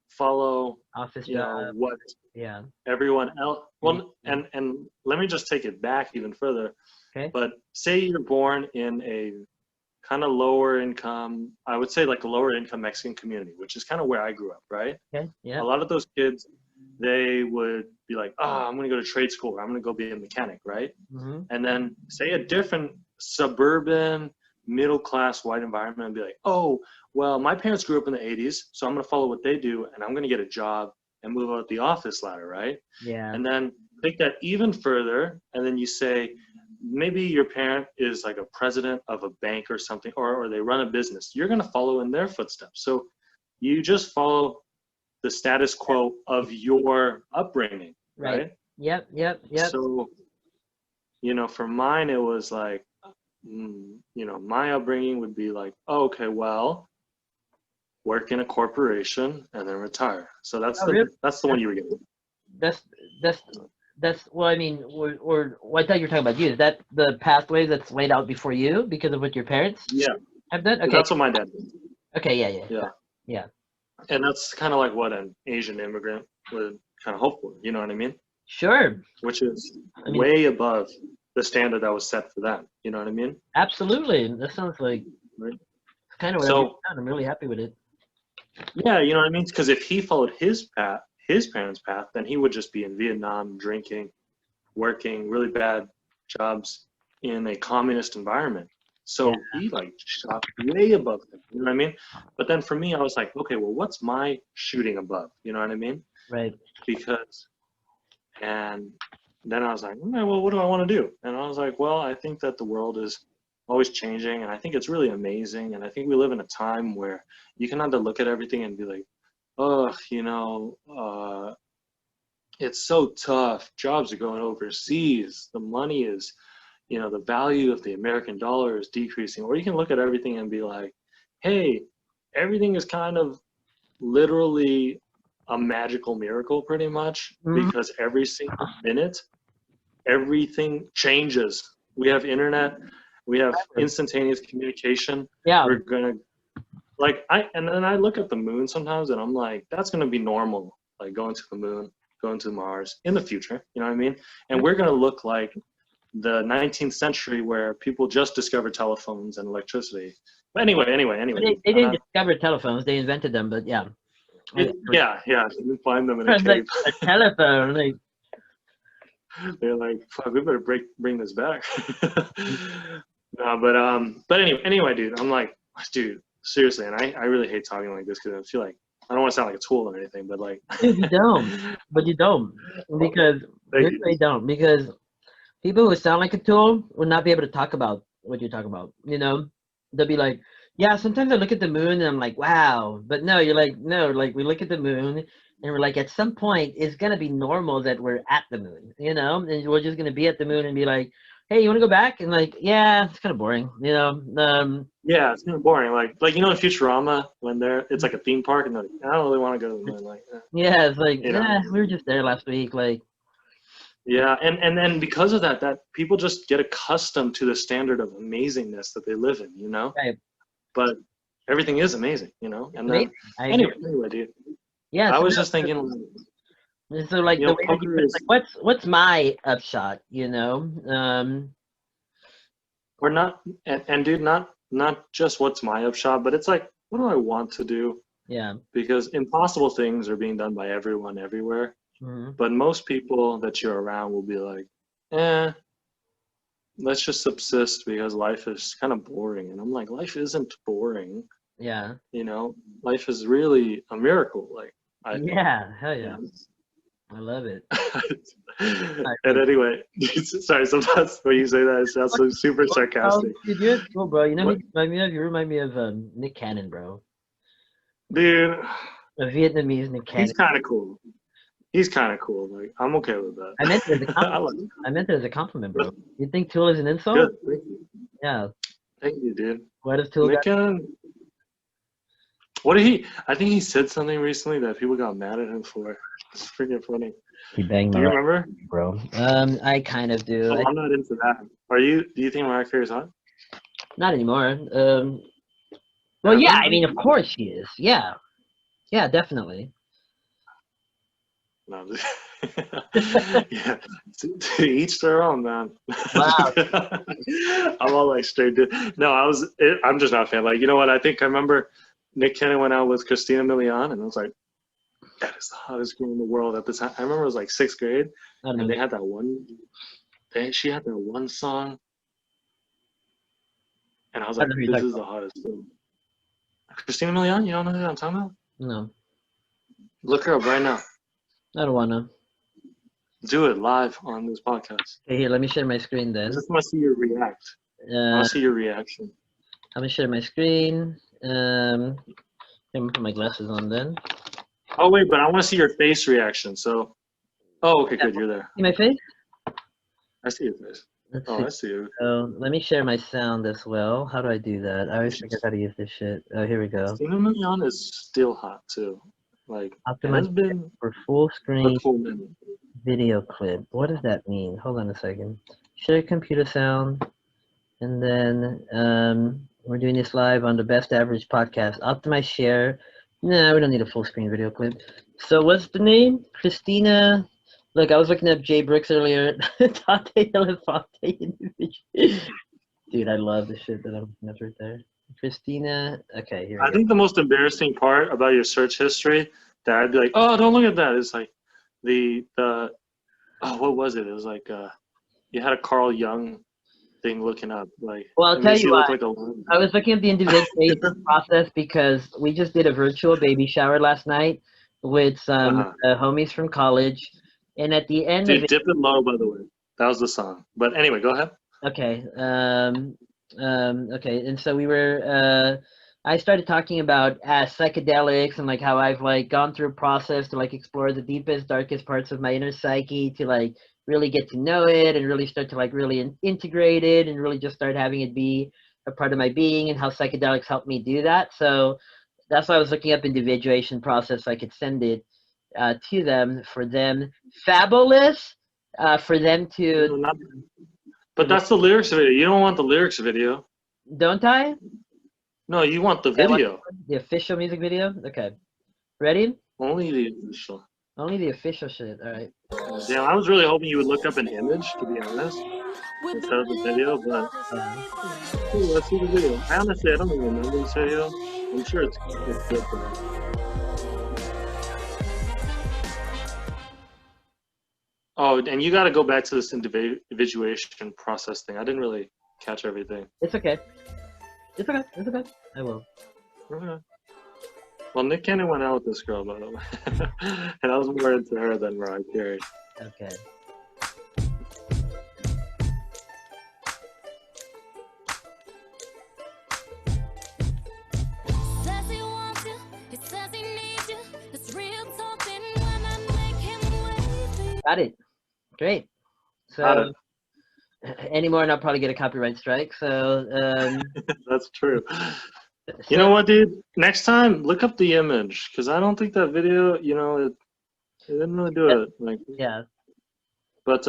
follow, Office job. what Yeah. everyone else. Well, and let me just take it back even further. Okay. But say you're born in a kind of lower income, I would say like a lower income Mexican community, which is kind of where I grew up, right? Okay. Yeah. A lot of those kids, they would be like, oh, I'm going to go to trade school, or I'm going to go be a mechanic, right? Mm-hmm. And then say a different suburban, middle class, white environment and be like, oh, well, my parents grew up in the 80s, so I'm going to follow what they do and I'm going to get a job and move up the office ladder, right? Yeah. And then take that even further, and then you say, maybe your parent is like a president of a bank or something, or they run a business. You're going to follow in their footsteps. So you just follow the status quo of your upbringing, right? Yep. Yep. Yep. So, for mine, it was like, you know, my upbringing would be like, oh, okay, well, work in a corporation and then retire. So that's Oh, really? the one you were getting. That's that's well, I mean, or well, I thought you were talking about you. Is that the pathway that's laid out before you because of what your parents Yeah, have done? Okay. that's what my dad did. Okay. Yeah. Yeah, Yeah. and that's kind of like what an Asian immigrant would kind of hope for. You know what I mean? Sure. Which is I mean, way above the standard that was set for them. You know what I mean? absolutely. That sounds like Right. kind of what I've So done. I'm really happy with it. yeah, you know what I mean? Because if he followed his path, his parents' path, then he would just be in Vietnam drinking, working really bad jobs in a communist environment. So Yeah. he like shot way above them. You know what I mean? But then for me, I was like, okay, well, what's my shooting above? You know what I mean? Right. Because, and then I was like, okay, well, what do I want to do? And I was like, well, I think that the world is always changing, and I think it's really amazing. And I think we live in a time where you can either look at everything and be like, oh, you know, it's so tough. Jobs are going overseas. The money is, you know, the value of the American dollar is decreasing. Or you can look at everything and be like, hey, everything is kind of literally a magical miracle pretty much, because every single minute, everything changes. We have internet, we have instantaneous communication. Yeah. We're gonna and then I look at the moon sometimes and I'm like, that's gonna be normal, like going to the moon, going to Mars in the future, you know what I mean? And we're gonna look like the 19th century where people just discovered telephones and electricity. But anyway. They didn't discover telephones; they invented them. But yeah. Yeah, you find them in a Like cave. a telephone. Like, they're like, fuck, we better bring this back. No, but anyway, dude, I'm like, dude, seriously, and I really hate talking like this because I feel like I don't want to sound like a tool or anything, but like, dude, you don't, because you don't, because people who sound like a tool will not be able to talk about what you talk about. You know, they'll be like, yeah, sometimes I look at the moon and I'm like, wow, but no, you're like, no, like we look at the moon and we're like, at some point it's gonna be normal that we're at the moon, you know, and we're just gonna be at the moon and be like, hey, you want to go back? And like, yeah, it's kind of boring, you know. Yeah, it's kind of boring. Like you know, in Futurama when it's like a theme park and they're like, I don't really want to go to the moon. Like, yeah, it's like, you know. we were just there last week, like. Yeah, and then because of that people just get accustomed to the standard of amazingness that they live in, you know. Right. But everything is amazing, you know. And then anyway, dude. Yeah. I was just thinking. So like the way that you put it, like, what's my upshot, you know? Or not, and dude, not just what's my upshot, but it's like, what do I want to do? Yeah. Because impossible things are being done by everyone everywhere. Mm-hmm. But most people that you're around will be like, let's just subsist because life is kind of boring. And I'm like, life isn't boring. Yeah. You know, life is really a miracle. Like, yeah, hell yeah. I love it. And anyway, sorry, sometimes when you say that, it sounds so super sarcastic. You're cool, bro. You know, you remind me of Nick Cannon, bro. Dude. A Vietnamese Nick Cannon. He's kind of cool. He's kind of cool. Like, I'm okay with that. I meant it as a compliment. I meant it as a compliment, bro. You think Tool is an insult? Good, thank you. Yeah. Thank you, dude. What does Tool got? What did he? I think he said something recently that people got mad at him for. It's freaking funny. He banged Do you remember, bro? I kind of do. I'm not into that. Are you? Do you think Mariah Carey's hot? Not anymore. Well, yeah. I mean, of course she is. Yeah. Yeah, definitely. No, yeah, to each their own, man. Wow. I'm all like straight. No, I'm just not a fan. Like, you know what? I think I remember Nick Cannon went out with Christina Milian, and I was like, that is the hottest girl in the world at the time. I remember it was like 6th grade, and they had that one. She had that one song, and I was like, this is the hottest girl. Christina Milian, you don't know who I'm talking about? No. Look her up right now. I don't want to. Do it live on this podcast. Okay, here, let me share my screen then. I just want to see your react. I want to see your reaction. I'm going to share my screen. I'm going to put my glasses on then. Oh, wait, but I want to see your face reaction. So, oh, okay, good, you're there. See my face? I see your face. Let's Oh, see. I see it. So let me share my sound as well. How do I do that? I always forget how to use this shit. Oh, here we go. Christina Milian is still hot too. Like, it Optimize has been for full a screen cool minute. video clip. What does that mean? Hold on a second. Share computer sound. And then we're doing this live on the Best Average podcast. Optimize share. No, we don't need a full screen video clip. So what's the name? Christina. Look, I was looking up Jay Brooks earlier. Tate Elefante. Dude, I love the shit that I'm looking at right there. Christina. Okay, here we I go. think the most embarrassing part about your search history that I'd be like, oh, don't look at that. It's like the oh, what was it? It was like you had a Carl Jung thing looking up. Like, Well, I'll it tell makes you you look what. like a I was looking at the individuation process because we just did a virtual baby shower last night with some homies from college. And at the end of Dude, it, Dip It Low, by the way. That was the song. But anyway, go ahead. okay, okay. And so we were, I started talking about psychedelics and like how I've like gone through a process to like explore the deepest, darkest parts of my inner psyche to like really get to know it and really start to like really integrate it and really just start having it be a part of my being and how psychedelics helped me do that. So that's why I was looking up individuation process so I could send it to them for them. Fabulous for them to. No, not, but that's the lyrics video. You don't want the lyrics video. Don't I? No, you want the Okay, I want video. the official music video? Okay. Ready? Only the official. Only the official shit. All right. Damn, I was really hoping you would look up an image, to be honest, instead of the video, but cool, let's see the video. I honestly, I don't even remember this video. I'm sure it's good though. Oh, and you got to go back to this individuation process thing. I didn't really catch everything. It's okay. It's okay. It's okay. I will. Okay. Well, Nick Cannon went out with this girl, by the way. And I was more into her than Mariah Carey. Okay. Got it. Great. So anymore and I'll probably get a copyright strike. So that's true. You know what, dude? Next time, look up the image because I don't think that video, you know, it didn't really do it. Like, yeah. But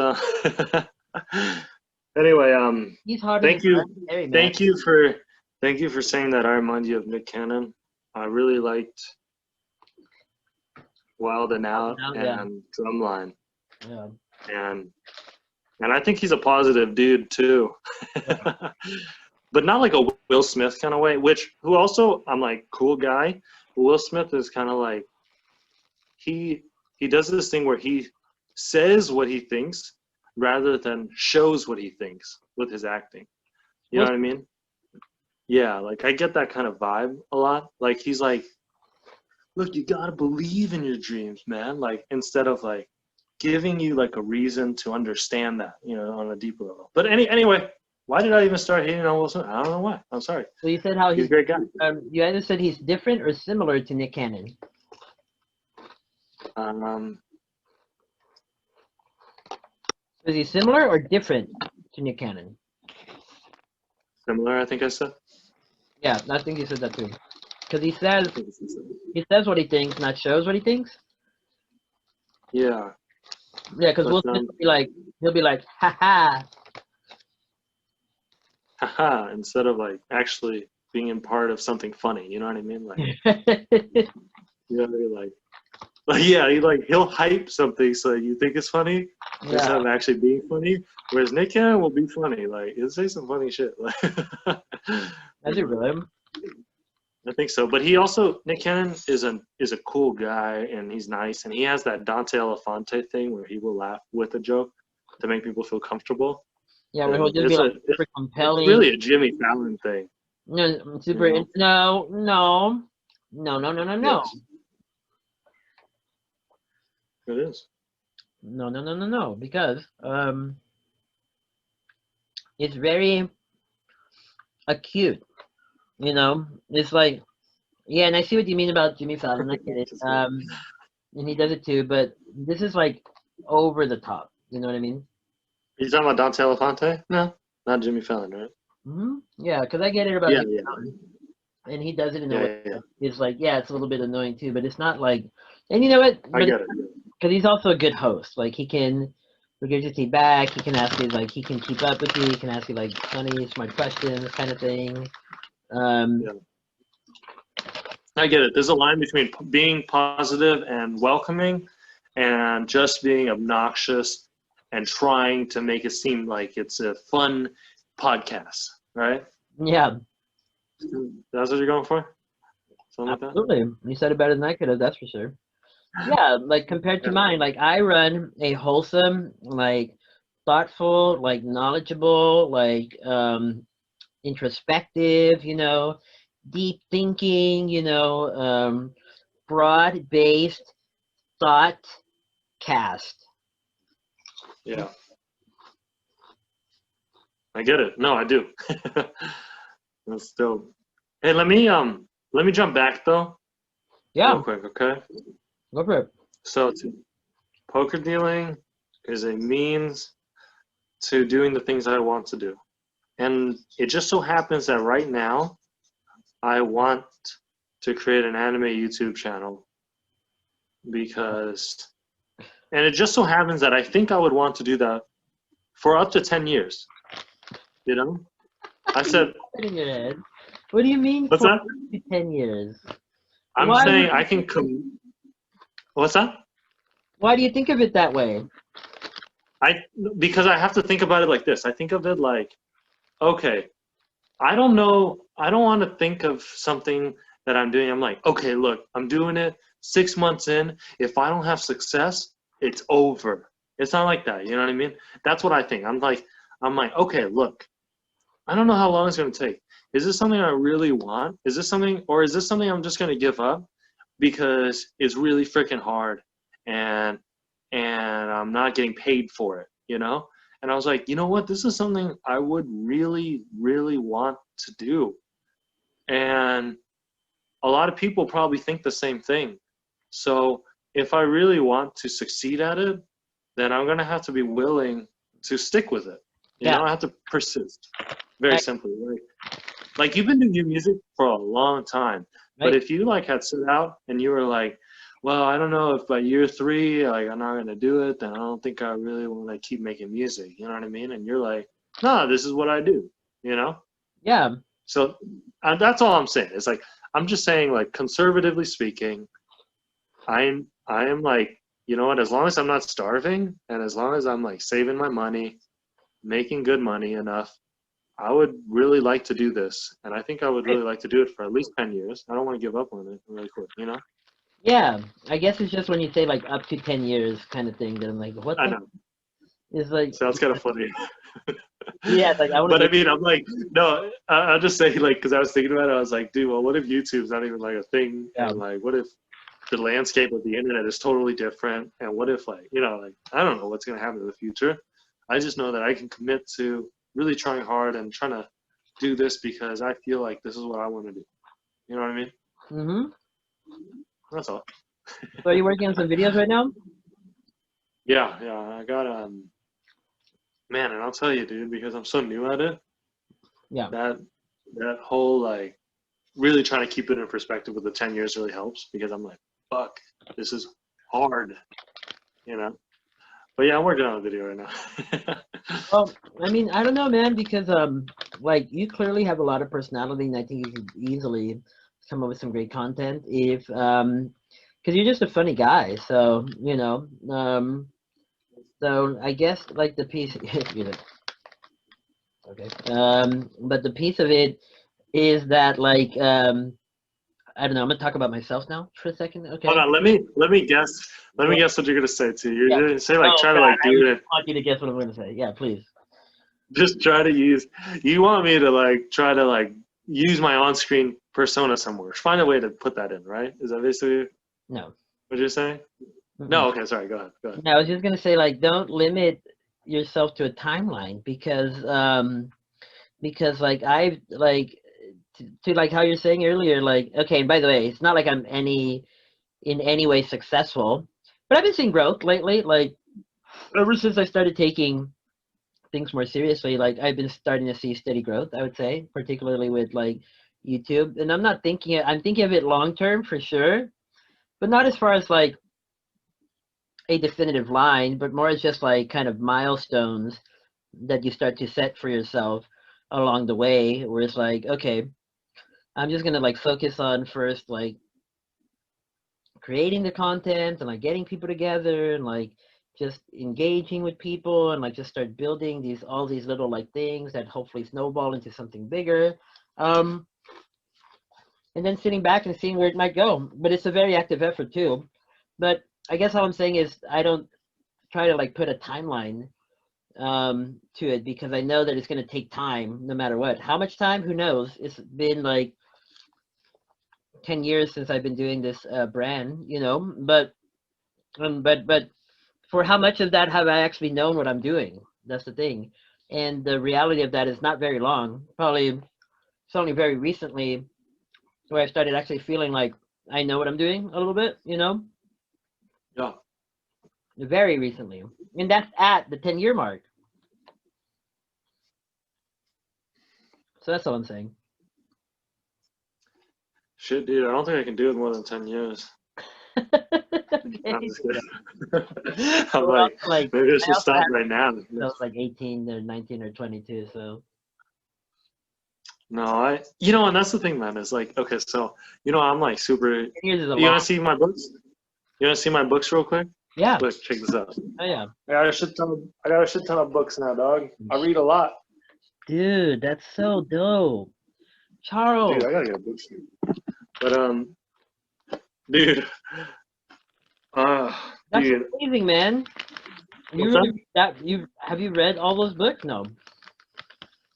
anyway, he's hard. Thank you for saying that. I remind you of Nick Cannon. I really liked Wild and Out and Drumline. Yeah. And I think he's a positive dude too. But not like a Will Smith kind of way, who also I'm like cool guy. Will Smith is kind of like he does this thing where he says what he thinks rather than shows what he thinks with his acting. You know what I mean? Yeah, like I get that kind of vibe a lot. Like he's like, look, you gotta believe in your dreams, man. Like instead of like giving you like a reason to understand that, you know, on a deeper level. But anyway, why did I even start hating on Will Smith? I don't know why. I'm sorry. Well, you said how he's a great guy. You either said he's different or similar to Nick Cannon. Is he similar or different to Nick Cannon? Similar, I think I said. Yeah, I think you said that too. Because he says what he thinks, not shows what he thinks. Yeah. Yeah, because Will Smith he'll be like, ha ha. Haha, instead of like actually being in part of something funny, you know what I mean? Like, you know, like yeah, he'll hype something so you think it's funny instead of actually being funny. Whereas Nick Cannon will be funny, like he'll say some funny shit. Like, That's it, really. I think so, but he also Nick Cannon is a cool guy and he's nice and he has that Dante Elefante thing where he will laugh with a joke to make people feel comfortable. Yeah, where he'll just be like super compelling. It's really a Jimmy Fallon thing. No, super. You know? No. Yes. It is. No. Because it's very acute. You know, it's like, yeah, and I see what you mean about Jimmy Fallon. I get it. And he does it too, but this is like over the top. You know what I mean? You talking about Dante Elefante? No, not Jimmy Fallon, right? Yeah, because I get it about Yeah, Jimmy yeah, Fallon, and he does it in a yeah, way yeah, yeah. that is like, yeah, it's a little bit annoying too, but it's not like, and you know what? I But get it. because he's also a good host, like he can regurgitate back, he can ask you like he can keep up with you, he can ask you like funny, smart questions, kind of thing. Yeah, I get it. There's a line between being positive and welcoming, and just being obnoxious and trying to make it seem like it's a fun podcast, right? Yeah, That's what you're going for? Something like that? absolutely. You said it better than I could have, that's for sure. Yeah, like compared to Yeah. mine, like I run a wholesome, like thoughtful, like knowledgeable, like introspective, deep thinking, broad-based thought cast. Yeah. I get it. No, I do. That's dope. Hey, let me jump back though, real Yeah, quick, okay? go for it. So poker dealing is a means to doing the things I want to do. And it just so happens that right now I want to create an anime YouTube channel because, and it just so happens that I think I would want to do that for up to 10 years. You know? I said, In your head. What do you mean what's for that? 10 years? I'm Why saying would I you can come. What's that? Why do you think of it that way? I because I have to think about it like this. I think of it like, okay, I don't know. I don't want to think of something that I'm doing. I'm like, okay, look, I'm doing it 6 months in. If I don't have success, it's over. It's not like that. You know what I mean? That's what I think. I'm like, okay, look, I don't know how long it's going to take. Is this something I really want? Is this something, or is this something I'm just going to give up because it's really freaking hard and I'm not getting paid for it, you know? And I was like, you know what? This is something I would really, really want to do. And a lot of people probably think the same thing. So if I really want to succeed at it, then I'm going to have to be willing to stick with it. You Yeah. know, I have to persist. Very Right. simply. Like you've been doing music for a long time. But Right. if you like had set out and you were like, well, I don't know if by year 3, like I'm not gonna do it, then I don't think I really want to keep making music. You know what I mean? And you're like, no, this is what I do. You know? Yeah. So that's all I'm saying. It's like I'm just saying, like conservatively speaking, I am like, you know what? As long as I'm not starving, and as long as I'm like saving my money, making good money enough, I would really like to do this, and I think I would really like to do it for at least 10 years. I don't want to give up on it really quick, you know? Yeah. I guess it's just when you say like up to 10 years kind of thing that I'm like, what I the know. is like, Sounds kind of funny. yeah, like I want But to I get, mean, I'm like, no, I'll just say, like, because I was thinking about it, I was like, dude, well, what if YouTube's not even like a thing? yeah. And like, what if the landscape of the internet is totally different? And what if, like, you know, like, I don't know what's going to happen in the future. I just know that I can commit to really trying hard and trying to do this because I feel like this is what I want to do. You know what I mean? Mm-hmm. That's all. So are you working on some videos right now? Yeah, I got man, and I'll tell you, dude, because I'm so new at it, Yeah. that whole like really trying to keep it in perspective with the 10 years really helps because I'm like, fuck, this is hard, you know. But yeah, I'm working on a video right now. Well, I mean, I don't know, man, because like you clearly have a lot of personality, and I think you could easily come up with some great content if because you're just a funny guy. So so I guess like the piece, you know, okay, but the piece of it is that like I don't know. I'm gonna talk about myself now for a second. Hold Okay. on, let me guess. Let me Well, guess what you're gonna say too. yeah. You're gonna say like Oh try to God, like I do really it. want you to guess what I'm gonna say. Yeah, please. Just try to use. You want me to like try to like use my on-screen persona somewhere. Find a way to put that in, right? Is that basically No. what you're saying? Mm-mm. No, okay, sorry. Go ahead. Go ahead. No, I was just gonna say like don't limit yourself to a timeline because like I like to like how you're saying earlier like okay, and by the way, it's not like I'm in any way successful, but I've been seeing growth lately, like ever since I started taking things more seriously, like I've been starting to see steady growth, I would say, particularly with like YouTube. And I'm thinking of it long term for sure, but not as far as like a definitive line, but more as just like kind of milestones that you start to set for yourself along the way, where it's like, okay, I'm just gonna like focus on first like creating the content and like getting people together and like just engaging with people and like just start building all these little like things that hopefully snowball into something bigger. Um, and then sitting back and seeing where it might go. But it's a very active effort too. But I guess all I'm saying is I don't try to like put a timeline to it, because I know that it's going to take time no matter what. How much time? Who knows? It's been like 10 years since I've been doing this brand, you know, but for how much of that have I actually known what I'm doing? That's the thing. And the reality of that is not very long. Probably it's only very recently where I started actually feeling like I know what I'm doing a little bit, you know? Yeah. Very recently. And that's at the 10-year mark. So that's all I'm saying. Shit, dude, I don't think I can do it more than 10 years. Okay. I'm just kidding. I'm like, maybe I should stop right now. I was like 18 or 19 or 22, so. No, you know, and that's the thing, man, is like, okay, so, you know, I'm like super, 10 years is a you lot. want to see my books? You want to see my books real quick? Yeah. Look, check this out. Oh, yeah. I got a shit ton of books now, dog. I read a lot. Dude, that's so dope. Charles. Dude, I gotta get a book soon. But, dude. That's dude. amazing, man. Have you read all those books? No.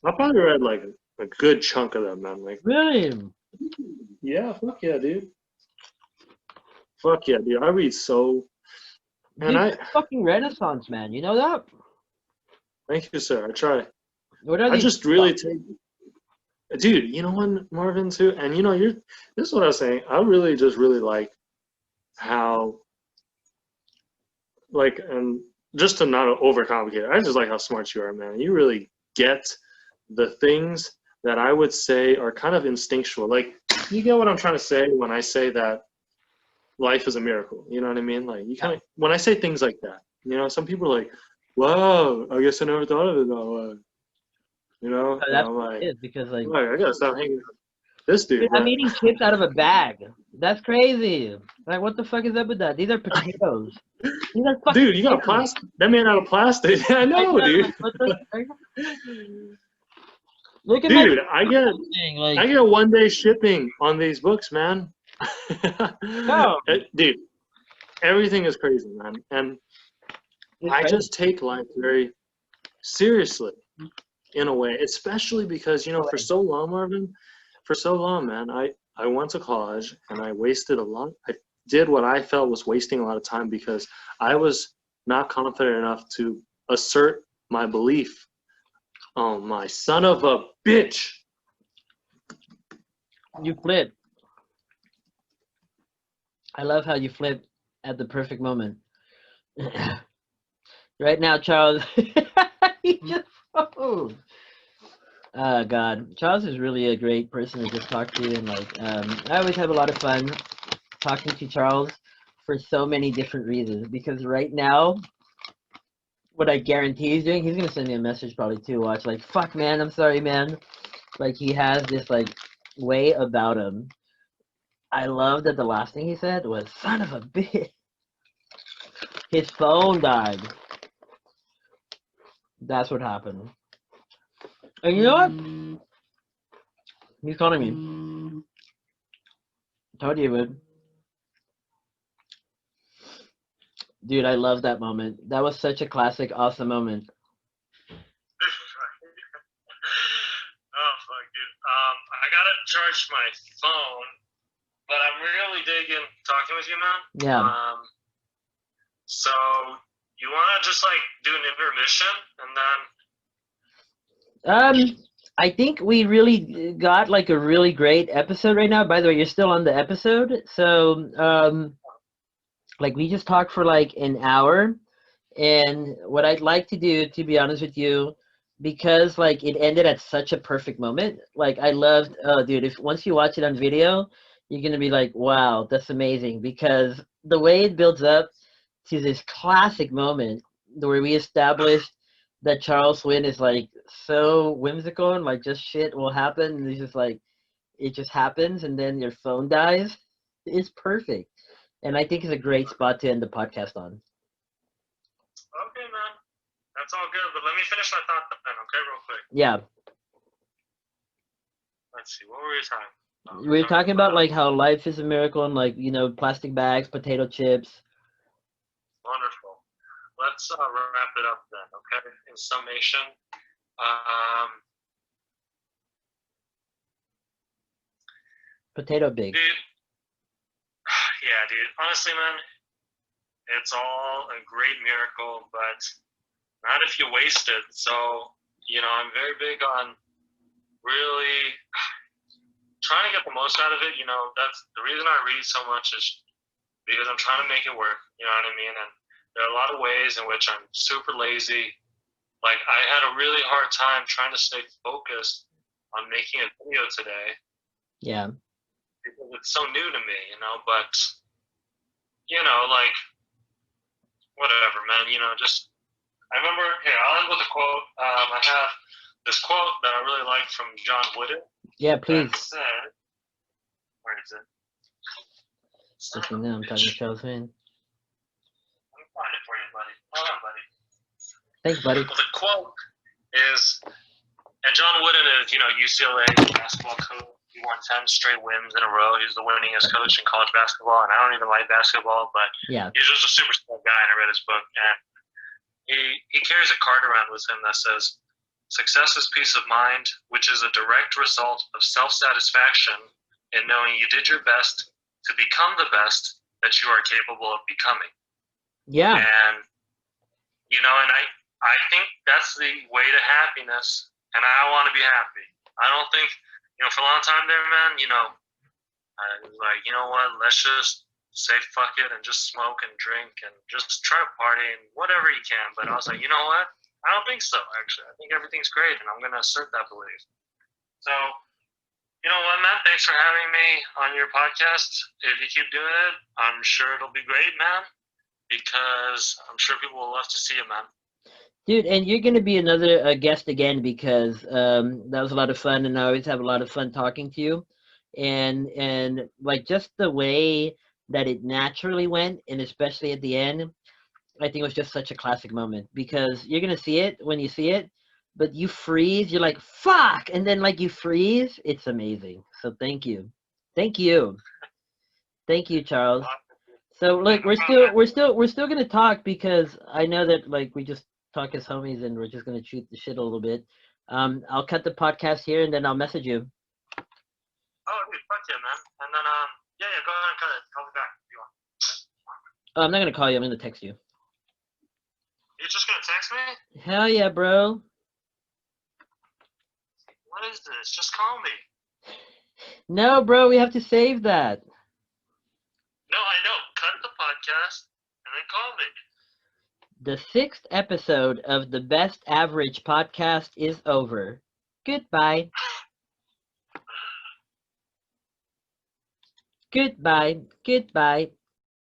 I probably read like a good chunk of them, man. Like, really? Yeah, fuck yeah, dude. Fuck yeah, dude. I read so. And Dude, fucking Renaissance, man. You know that? Thank you, sir. I try. What are I these just really take. Dude, you know what, Marvin, too? And you know, this is what I was saying. I really just really like how, like, and just to not overcomplicate it, I just like how smart you are, man. You really get the things that I would say are kind of instinctual. Like, you get what I'm trying to say when I say that life is a miracle. You know what I mean? Like, you kind of, when I say things like that, you know, some people are like, wow, I guess I never thought of it that way. You know? So that's what it is, because like, I gotta stop hanging out with this dude. I'm eating chips out of a bag. That's crazy. Like, what the fuck is up with that? These are potatoes. These are fucking dude, you got plastic? That man out of plastic. I know, dude. Look at dude, I get 1 day shipping on these books, man. No. Dude, everything is crazy, man. And I just take life very seriously in a way, especially because, you know, for so long, Marvin, man, I went to college and I wasted I did what I felt was wasting a lot of time because I was not confident enough to assert my belief. Oh, my son of a bitch. You flip. I love how you flip at the perfect moment. Right now, Charles, he just froze. Oh, God. Charles is really a great person to just talk to. And, like, I always have a lot of fun talking to Charles for so many different reasons. Because right now, what I guarantee he's doing, he's going to send me a message probably too. Watch, like, fuck, man, I'm sorry, man. Like, he has this, like, way about him. I love that the last thing he said was, son of a bitch. His phone died. That's what happened. And you know what? He's calling me. Told you, would. Dude, I love that moment. That was such a classic, awesome moment. Oh, fuck, dude. I gotta charge my phone, but I'm really digging talking with you, man. Yeah. So you wanna just like do an intermission and then? I think we really got like a really great episode right now. By the way, you're still on the episode, so like we just talked for like an hour, and what I'd like to do, to be honest with you, because like it ended at such a perfect moment. Like I loved, oh dude, if once you watch it on video, you're gonna be like, wow, that's amazing, because the way it builds up to this classic moment where we established that Charles Swin is like so whimsical and like just shit will happen and it's just like it just happens and then your phone dies. It's perfect. And I think it's a great spot to end the podcast on. Okay, man. That's all good, but let me finish my thought then, okay, real quick. Yeah. Let's see, what were we talking about? We were talking about like how life is a miracle and like, you know, plastic bags, potato chips. Wonderful. Let's wrap it up then, okay? In summation, Potato big. dude, yeah, dude. Honestly, man, it's all a great miracle, but not if you waste it. So, you know, I'm very big on really trying to get the most out of it. You know, that's the reason I read so much is because I'm trying to make it work. You know what I mean? And there are a lot of ways in which I'm super lazy. Like, I had a really hard time trying to stay focused on making a video today. Yeah. Because it's so new to me, you know, but, you know, like, whatever, man, you know, just, I remember, here, I'll end with a quote. I have this quote that I really like from John Wooden. Yeah, please. That said, where is it? Listen now, I'm talking to Charles Swin. Let me find it for you, buddy. Hold on, buddy. Thanks, buddy. Well, the quote is, and John Wooden is, you know, UCLA basketball coach. He won 10 straight wins in a row. He's the winningest coach in college basketball, and I don't even like basketball, but yeah, he's just a super smart guy, and I read his book, and he carries a card around with him that says, "Success is peace of mind, which is a direct result of self-satisfaction in knowing you did your best to become the best that you are capable of becoming." Yeah. And, you know, and I think that's the way to happiness, and I want to be happy. I don't think, you know, for a long time there, man, you know, I was like, you know what, let's just say fuck it and just smoke and drink and just try to party and whatever you can. But I was like, you know what, I don't think so, actually. I think everything's great, and I'm going to assert that belief. So, you know what, man, thanks for having me on your podcast. If you keep doing it, I'm sure it'll be great, man, because I'm sure people will love to see you, man. Dude, and you're going to be another guest again because that was a lot of fun, and I always have a lot of fun talking to you. And like just the way that it naturally went, and especially at the end, I think it was just such a classic moment because you're going to see it when you see it, but you freeze, you're like, fuck, and then like you freeze, it's amazing. So thank you. Thank you. Thank you, Charles. So look, we're still going to talk because I know that like we just talk as homies and we're just gonna shoot the shit a little bit. I'll cut the podcast here and then I'll message you. Oh, dude, fuck yeah, man. And then yeah, go ahead and cut it. Call me back if you want. I'm not gonna call you. I'm gonna text you. You're just gonna text me? Hell yeah, bro. What is this? Just call me. No, bro, we have to save that. No, I know. Cut the podcast and then call me. The 6th episode of the Best Average podcast is over. Goodbye. Goodbye. Goodbye.